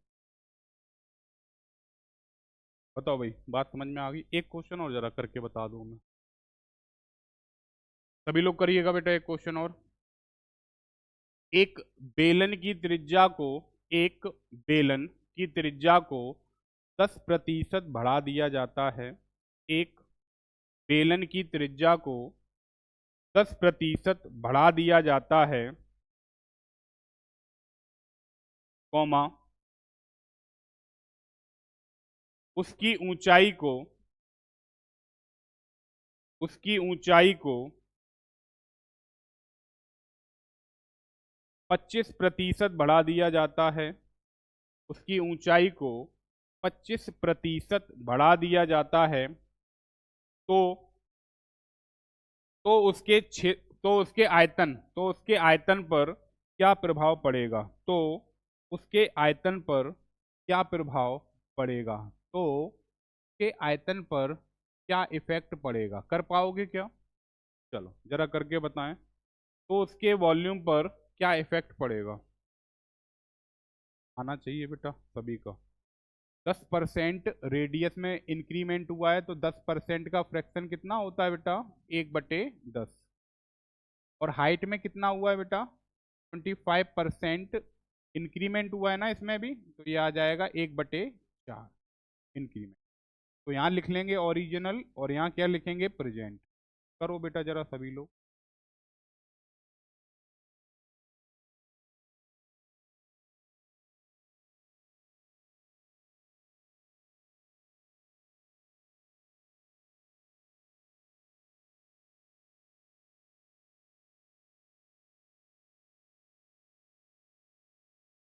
बताओ भाई, बात समझ में आ गई? एक क्वेश्चन और जरा करके बता दूं मैं, सभी लोग करिएगा बेटा एक क्वेश्चन और। एक बेलन की त्रिज्या को एक बेलन की त्रिज्या को 10% बढ़ा दिया जाता है। एक बेलन की त्रिज्या को 10% बढ़ा दिया जाता है, कौमा उसकी ऊंचाई को उसकी ऊंचाई को 25% बढ़ा दिया जाता है। उसकी ऊंचाई को 25% बढ़ा दिया जाता है, तो तो उसके छे तो उसके आयतन पर क्या प्रभाव पड़ेगा? तो उसके आयतन पर क्या प्रभाव पड़ेगा? तो उसके आयतन पर क्या इफेक्ट पड़ेगा? कर पाओगे क्या? चलो जरा करके बताएं। तो उसके वॉल्यूम पर क्या इफेक्ट पड़ेगा? आना चाहिए बेटा सभी का। 10% रेडियस में इंक्रीमेंट हुआ है तो 10% का फ्रैक्शन कितना होता है बेटा? 1/10। और हाइट में कितना हुआ है बेटा? 25% इंक्रीमेंट हुआ है ना इसमें भी, तो ये आ जाएगा 1/4 इंक्रीमेंट। तो यहाँ लिख लेंगे ओरिजिनल और यहाँ क्या लिखेंगे? प्रेजेंट। करो बेटा जरा सभी लोग।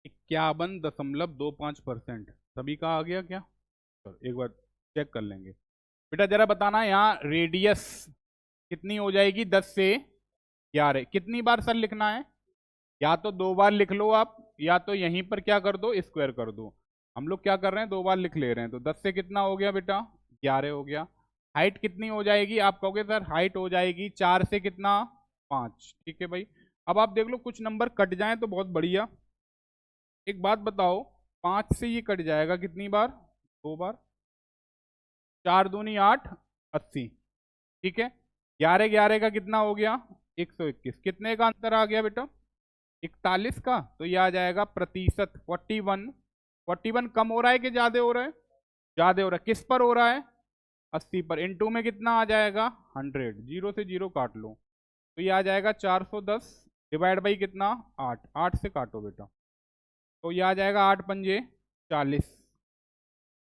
इक्यावन 51.25%, सभी का आ गया क्या? चलो एक बार चेक कर लेंगे। बेटा जरा बताना, यहाँ रेडियस कितनी हो जाएगी? 10 से 11। कितनी बार सर लिखना है? या तो 2 बार लिख लो आप, या तो यहीं पर क्या कर दो? स्क्वायर कर दो। हम लोग क्या कर रहे हैं? 2 बार लिख ले रहे हैं, तो 10 से कितना हो गया बेटा? 11 हो गया। हाइट कितनी हो जाएगी? आप कहोगे सर हाइट हो जाएगी 4 से कितना? 5। ठीक है भाई, अब आप देख लो कुछ नंबर कट जाएं तो बहुत बढ़िया। एक बात बताओ, 5 से ये कट जाएगा कितनी बार? 2 बार। 4 दूनी 8, 80। ठीक है, 11 11 का कितना हो गया? 121। कितने का अंतर आ गया बेटा? 41 का। तो ये आ जाएगा प्रतिशत 41। 41 कम हो रहा है कि ज्यादा हो रहा है? ज्यादा हो रहा है। किस पर हो रहा है? 80 पर। इनटू में कितना आ जाएगा? 100। जीरो से जीरो काट लो, तो ये आ जाएगा 410 डिवाइड बाई कितना? 8। 8 से काटो बेटा, तो ये आ जाएगा 8 पंजे 40।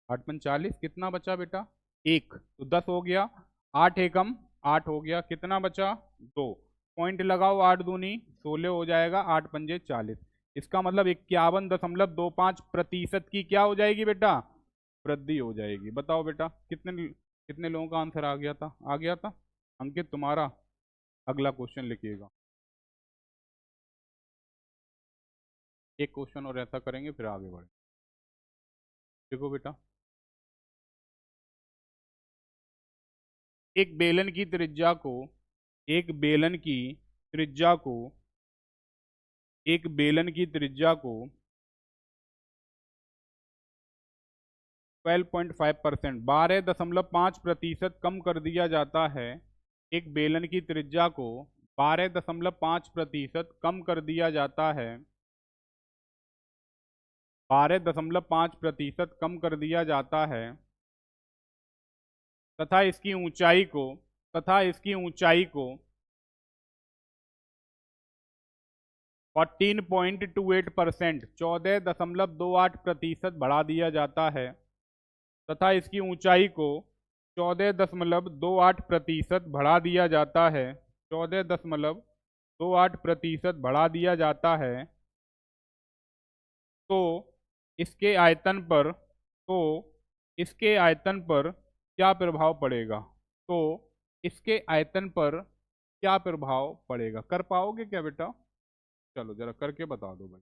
8 पंज 40, कितना बचा बेटा? 1। तो 10 हो गया, 8 एकम 8 हो गया, कितना बचा? 2। पॉइंट लगाओ, 8 दूनी 16 हो जाएगा, 8 पंजे 40। इसका मतलब 51.25% की क्या हो जाएगी बेटा? वृद्धि हो जाएगी। बताओ बेटा कितने कितने लोगों का आंसर आ गया था? आ गया था। अंकित तुम्हारा अगला क्वेश्चन लिखिएगा। एक क्वेश्चन और ऐसा करेंगे फिर आगे बढ़े। देखो बेटा, एक बेलन की त्रिज्या को एक बेलन की त्रिज्या को एक बेलन की त्रिज्या को 12.5% 12.5% कम कर दिया जाता है। एक बेलन की त्रिज्या को 12.5% कम कर दिया जाता है। 12.5% कम कर दिया जाता है तथा इसकी ऊंचाई को तथा इसकी ऊंचाई को 14.28% 14.28% बढ़ा दिया जाता है तथा इसकी ऊंचाई को 14.28% बढ़ा दिया जाता है 14.28% बढ़ा दिया जाता है। तो इसके आयतन पर तो इसके आयतन पर क्या प्रभाव पड़ेगा? तो इसके आयतन पर क्या प्रभाव पड़ेगा? कर पाओगे क्या बेटा? चलो जरा करके बता दो भाई।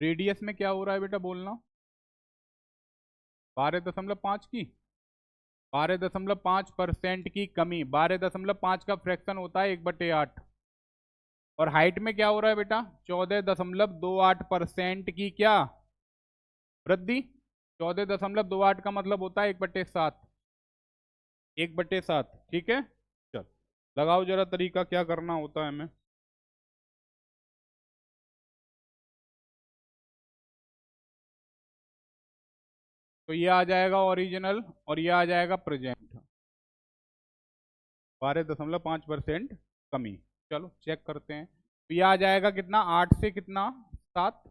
रेडियस में क्या हो रहा है बेटा, बोलना। 12.5 की 12.5% की कमी, 12.5 का फ्रैक्शन होता है 1/8। और हाइट में क्या हो रहा है बेटा? 14.28% की क्या वृद्धि? 14.28 का मतलब होता है 1/7। 1/7, ठीक है। चल लगाओ जरा तरीका, क्या करना होता है हमें। तो ये आ जाएगा ओरिजिनल और ये आ जाएगा प्रेजेंट। 12.5% कमी। चलो चेक करते हैं। तो ये आ जाएगा कितना? 8 से कितना? 7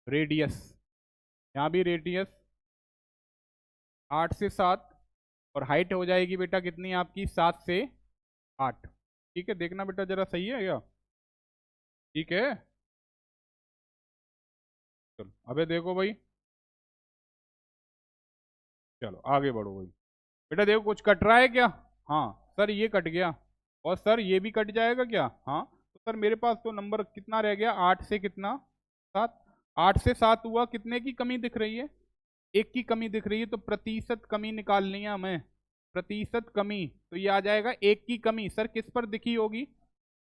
रेडियस। यहाँ भी रेडियस 8 से 7। और हाइट हो जाएगी बेटा कितनी आपकी? 7 से 8। ठीक है, देखना बेटा जरा, सही है क्या? ठीक है। चलो अबे देखो भाई, चलो आगे बढ़ो भाई। बेटा देखो कुछ कट रहा है क्या? हाँ सर ये कट गया। और सर ये भी कट जाएगा क्या? हाँ। तो सर मेरे पास तो नंबर कितना रह गया? 8 से कितना? 7। 8 से 7 हुआ, कितने की कमी दिख रही है? 1 की कमी दिख रही है। तो प्रतिशत कमी निकालनी है हमें। प्रतिशत कमी, तो ये आ जाएगा 1 की कमी। सर किस पर दिखी होगी?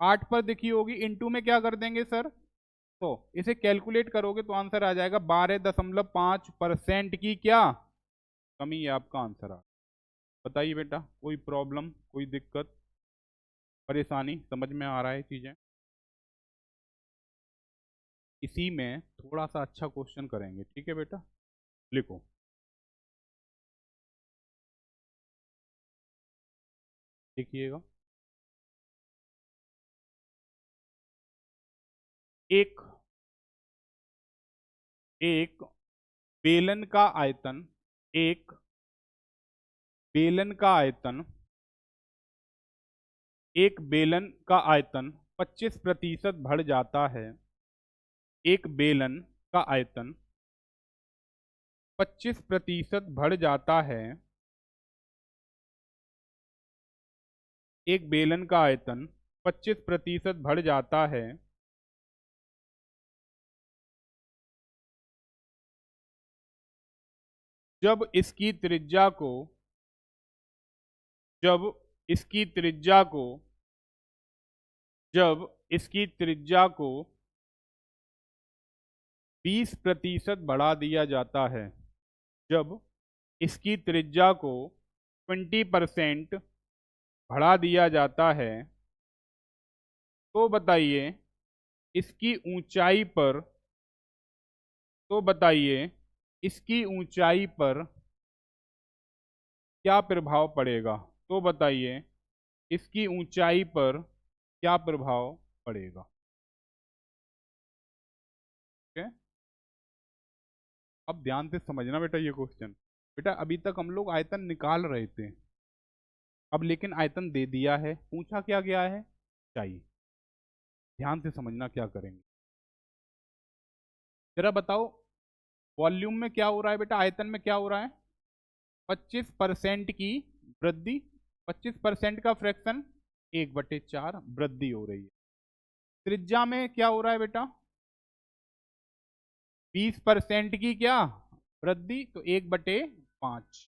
8 पर दिखी होगी। इंटू में क्या कर देंगे सर? तो इसे कैलकुलेट करोगे तो आंसर आ जाएगा 12.5% की क्या कमी। है आपका आंसर। बताइए बेटा, कोई प्रॉब्लम, कोई दिक्कत, परेशानी? समझ में आ रहा है चीजें? इसी में थोड़ा सा अच्छा क्वेश्चन करेंगे, ठीक है बेटा। लिखो। देखिएगा, एक एक बेलन का आयतन एक बेलन का आयतन एक बेलन का आयतन 25% बढ़ जाता है। एक बेलन का आयतन 25% बढ़ जाता है। एक बेलन का आयतन 25% बढ़ जाता है जब इसकी त्रिज्या को जब इसकी त्रिज्या को जब इसकी त्रिज्या को 20% बढ़ा दिया जाता है। जब इसकी त्रिज्या को 20% बढ़ा दिया जाता है तो बताइए इसकी ऊंचाई पर तो बताइए इसकी ऊंचाई पर क्या प्रभाव पड़ेगा? तो बताइए इसकी ऊंचाई पर क्या प्रभाव पड़ेगा? ठीक है। अब ध्यान से समझना बेटा ये क्वेश्चन। बेटा अभी तक हम लोग आयतन निकाल रहे थे, अब लेकिन आयतन दे दिया है, पूछा क्या गया है? चाहिए। ध्यान से समझना क्या करेंगे। जरा बताओ, वॉल्यूम में क्या हो रहा है बेटा, आयतन में क्या हो रहा है? 25% की वृद्धि, 25% का फ्रैक्शन 1/4 वृद्धि हो रही है। त्रिज्या में क्या हो रहा है बेटा? 20% की क्या वृद्धि, तो 1/5।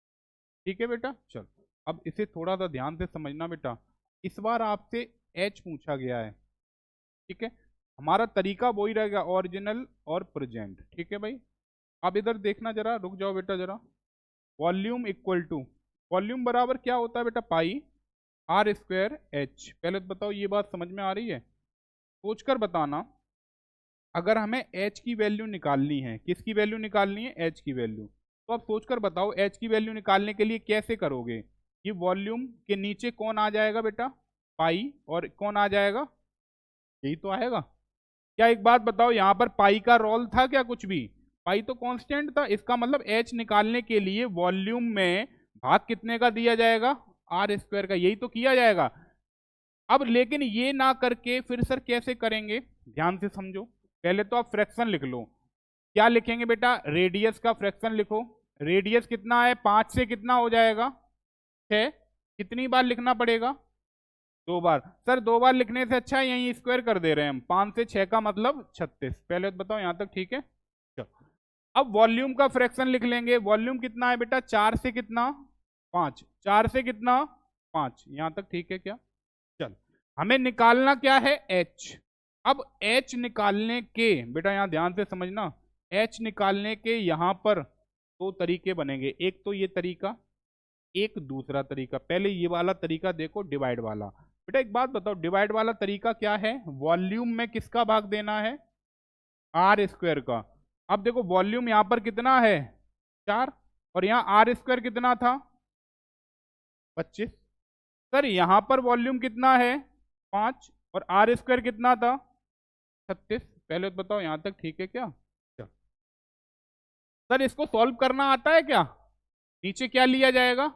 ठीक है बेटा, चलो अब इसे थोड़ा सा ध्यान से समझना बेटा। इस बार आपसे एच पूछा गया है, ठीक है। हमारा तरीका वही रहेगा, ओरिजिनल और प्रेजेंट, ठीक है भाई। अब इधर देखना, जरा रुक जाओ बेटा जरा। वॉल्यूम इक्वल टू, वॉल्यूम बराबर क्या होता है बेटा? पाई आर स्क्वायर एच। पहले तो बताओ ये बात समझ में आ रही है? सोचकर बताना। अगर हमें एच की वैल्यू निकालनी है, किसकी वैल्यू निकालनी है? एच की वैल्यू। तो अब सोचकर बताओ एच की वैल्यू निकालने के लिए कैसे करोगे? ये वॉल्यूम के नीचे कौन आ जाएगा बेटा? पाई, और कौन आ जाएगा? यही तो आएगा। क्या एक बात बताओ, यहां पर पाई का रोल था क्या कुछ भी? पाई तो कांस्टेंट था। इसका मतलब एच निकालने के लिए वॉल्यूम में भाग कितने का दिया जाएगा? आर स्क्वायर का। यही तो किया जाएगा। अब लेकिन ये ना करके फिर सर कैसे करेंगे? ध्यान से समझो। पहले तो आप फ्रैक्शन लिख लो। क्या लिखेंगे बेटा? रेडियस का फ्रैक्शन लिखो। रेडियस कितना है? 5 से कितना हो जाएगा? 6। कितनी बार लिखना पड़ेगा? 2 बार। सर 2 बार लिखने से अच्छा है यहीं स्क्वायर कर दे रहे हैं हम। 5 से 6 का मतलब 36। पहले तो बताओ यहां तक ठीक है? चलो अब वॉल्यूम का फ्रैक्शन लिख लेंगे। वॉल्यूम कितना है बेटा? 4 से कितना? 5। 4 से कितना? 5। यहां तक ठीक है क्या? चल, हमें निकालना क्या है? एच। अब एच निकालने के बेटा यहां ध्यान से समझना, एच निकालने के यहां पर दो तरीके बनेंगे। एक तो ये तरीका, एक दूसरा तरीका। पहले ये वाला तरीका देखो, डिवाइड वाला। बेटा एक बात बताओ, डिवाइड वाला तरीका क्या है? वॉल्यूम में किसका भाग देना है? आर स्क्वायर का। अब देखो वॉल्यूम यहां पर कितना है? 4, और यहां आर स्क्वायर कितना था? 25। सर यहां पर वॉल्यूम कितना है? 5, और आर स्क्वायर कितना था? 36। पहले तो बताओ यहां तक ठीक है क्या? अच्छा। सर इसको सॉल्व करना आता है क्या? नीचे क्या लिया जाएगा?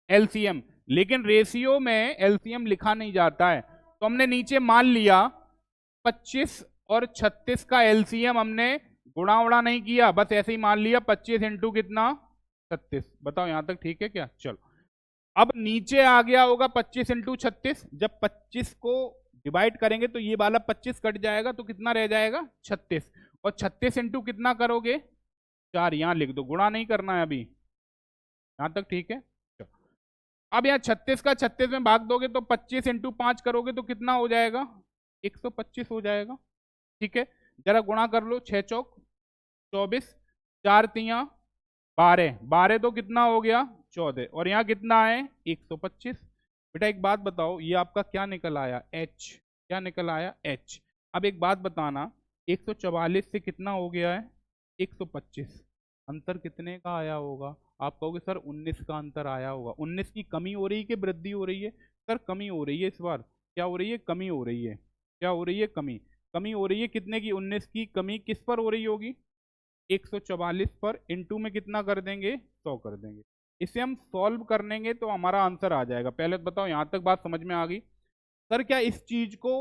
एलसीएम। लेकिन रेशियो में एलसीएम लिखा नहीं जाता है, तो हमने नीचे मान लिया 25 और 36 का एलसीएम हमने गुणा उड़ा नहीं किया, बस ऐसे ही मान लिया 25 इंटू कितना? 36। बताओ यहां तक ठीक है क्या? चलो अब नीचे आ गया होगा 25 इंटू 36। जब 25 को डिवाइड करेंगे तो ये वाला 25 कट जाएगा, तो कितना रह जाएगा? 36। और 36 इंटू कितना करोगे? 4। यहां लिख दो, गुणा नहीं करना है अभी। यहां तक ठीक है? अब यहाँ 36 का 36 में भाग दोगे तो 25 इंटू 5 करोगे तो कितना हो जाएगा? 125 हो जाएगा। ठीक है, जरा गुणा कर लो। 6 चौक 24, 4 तिया 12, 12 तो कितना हो गया? 14, और यहाँ कितना है? 125। बेटा एक बात बताओ, ये आपका क्या निकल आया? एच। क्या निकल आया? एच। अब एक बात बताना, 144 से कितना हो गया है? 125। अंतर कितने का आया होगा? आप कहोगे सर 19 का अंतर आया होगा। 19 की कमी हो रही है कि वृद्धि हो रही है? सर कमी हो रही है इस बार। क्या हो रही है? कमी हो रही है। क्या हो रही है? कमी। कमी हो रही है कितने की? 19 की कमी किस पर हो रही होगी? 144 पर। इनटू में कितना कर देंगे? 100 कर देंगे। इसे हम सॉल्व कर लेंगे तो हमारा आंसर आ जाएगा। पहले तो बताओ यहां तक बात समझ में आ गई? सर क्या इस चीज को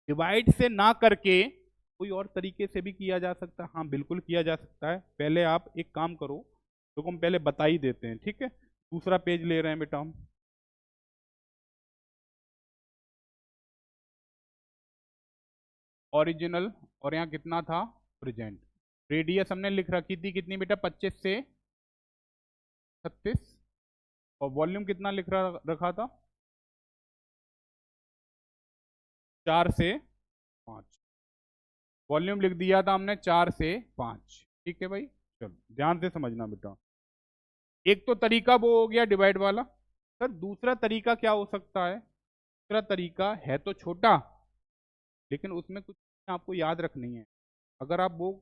डिवाइड से ना करके कोई और तरीके से भी किया जा सकता है? हाँ बिल्कुल किया जा सकता है। पहले आप एक काम करो, तो हम पहले बता ही देते हैं, ठीक है। दूसरा पेज ले रहे हैं बेटा हम। ओरिजिनल, और यहाँ कितना था? प्रेजेंट। रेडियस हमने लिख रखी थी कितनी बेटा? 25 से 36। और वॉल्यूम कितना लिख रखा था? 4 से 5। वॉल्यूम लिख दिया था हमने 4 से 5। ठीक है भाई, चलो ध्यान से समझना बेटा। एक तो तरीका वो हो गया डिवाइड वाला। सर दूसरा तरीका क्या हो सकता है? दूसरा तरीका है तो छोटा, लेकिन उसमें कुछ आपको याद रखनी है। अगर आप वो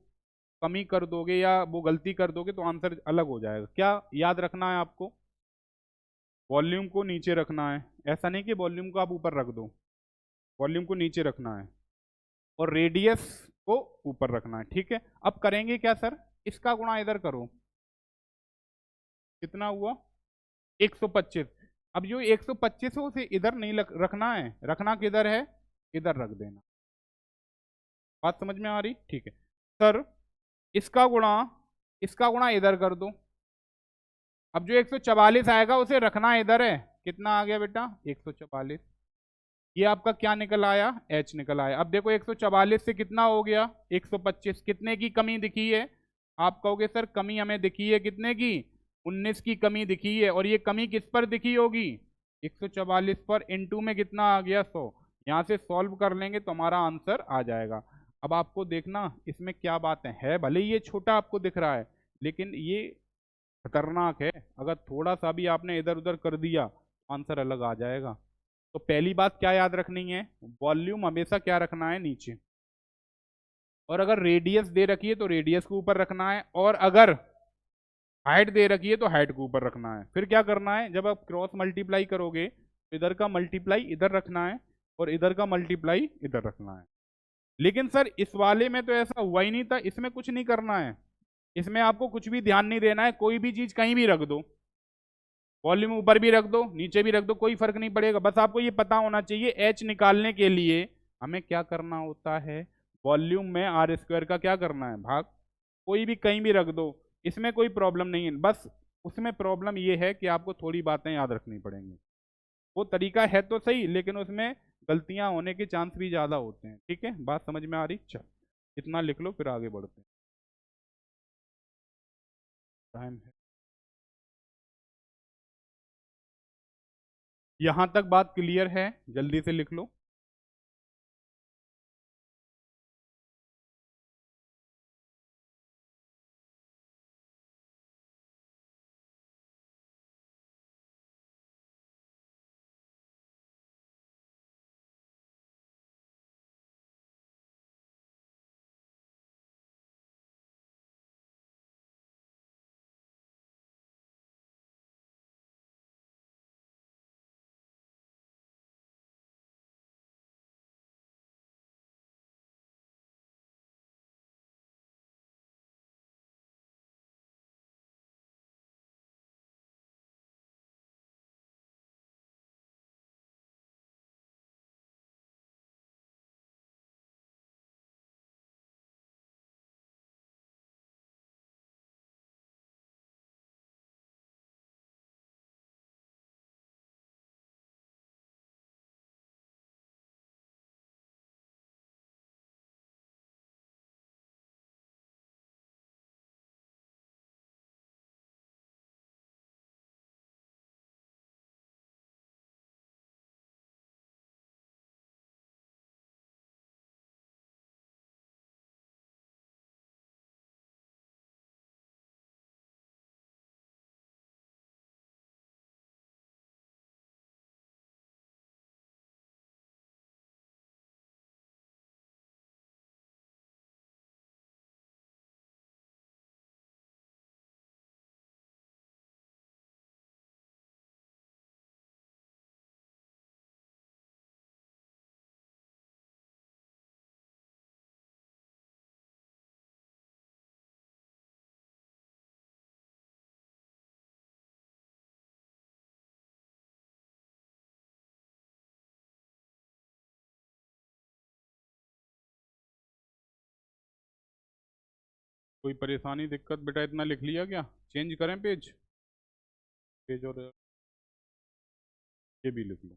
कमी कर दोगे या वो गलती कर दोगे तो आंसर अलग हो जाएगा। क्या याद रखना है आपको? वॉल्यूम को नीचे रखना है। ऐसा नहीं कि वॉल्यूम को आप ऊपर रख दो, वॉल्यूम को नीचे रखना है, और रेडियस को ऊपर रखना है। ठीक है, अब करेंगे क्या सर? इसका गुणा इधर करो। कितना हुआ? 125। अब जो 125 है उसे इधर नहीं रखना है, रखना किधर है? इधर रख देना। बात समझ में आ रही? ठीक है सर। इसका गुणा, इसका गुणा इधर कर दो। अब जो 144 आएगा उसे रखना इधर है। कितना आ गया बेटा? 144। ये आपका क्या निकल आया? एच निकल आया। अब देखो 144 से कितना हो गया? 125। कितने की कमी दिखी है? आप कहोगे सर कमी हमें दिखी है कितने की? 19 की कमी दिखी है। और ये कमी किस पर दिखी होगी? 144 पर। इनटू में कितना आ गया? 100। यहाँ से सॉल्व कर लेंगे तो हमारा आंसर आ जाएगा। अब आपको देखना इसमें क्या बात है भले ही ये छोटा आपको दिख रहा है लेकिन ये खतरनाक है। अगर थोड़ा सा भी आपने इधर उधर कर दिया आंसर अलग आ जाएगा। तो पहली बात क्या याद रखनी है? वॉल्यूम हमेशा क्या रखना है? नीचे। और अगर रेडियस दे रखी है तो रेडियस के ऊपर रखना है। और अगर हाइट दे रखी है तो हाइट के ऊपर रखना है। फिर क्या करना है? जब आप क्रॉस मल्टीप्लाई करोगे तो इधर का मल्टीप्लाई इधर रखना है और इधर का मल्टीप्लाई इधर रखना है। लेकिन सर इस वाले में तो ऐसा हुआ ही नहीं था। इसमें कुछ नहीं करना है। इसमें आपको कुछ भी ध्यान नहीं देना है। कोई भी चीज कहीं भी रख दो। वॉल्यूम ऊपर भी रख दो नीचे भी रख दो कोई फर्क नहीं पड़ेगा। बस आपको ये पता होना चाहिए एच निकालने के लिए हमें क्या करना होता है? वॉल्यूम में आर स्क्वायर का क्या करना है? भाग। कोई भी कहीं भी रख दो। इसमें कोई प्रॉब्लम नहीं है। बस उसमें प्रॉब्लम ये है कि आपको थोड़ी बातें याद रखनी पड़ेंगी। वो तरीका है तो सही लेकिन उसमें गलतियां होने के चांस भी ज़्यादा होते हैं। ठीक है बात समझ में आ रही? चल इतना लिख लो फिर आगे बढ़ते हैं। टाइम है। यहाँ तक बात क्लियर है? जल्दी से लिख लो। कोई परेशानी दिक्कत बेटा? इतना लिख लिया क्या? चेंज करें पेज? पेज और ये भी लिख लो।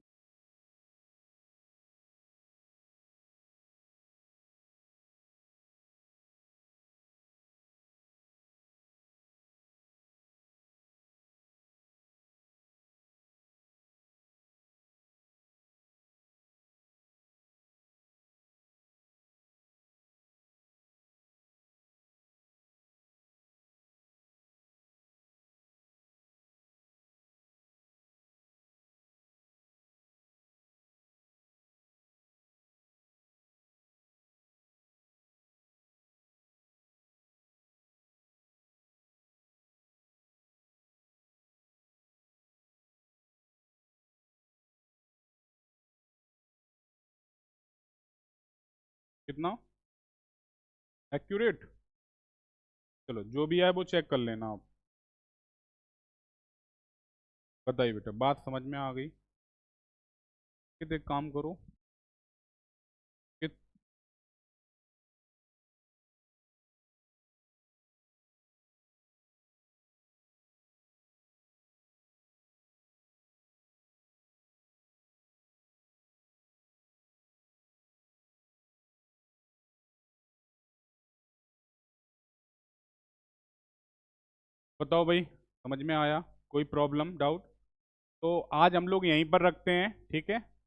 कितना एक्यूरेट? चलो जो भी है वो चेक कर लेना आप। बताइए बेटा बात समझ में आ गई? कि एक काम करो कि बताओ भाई, समझ में आया? कोई प्रॉब्लम, डाउट? तो आज हम लोग यहीं पर रखते हैं, ठीक है।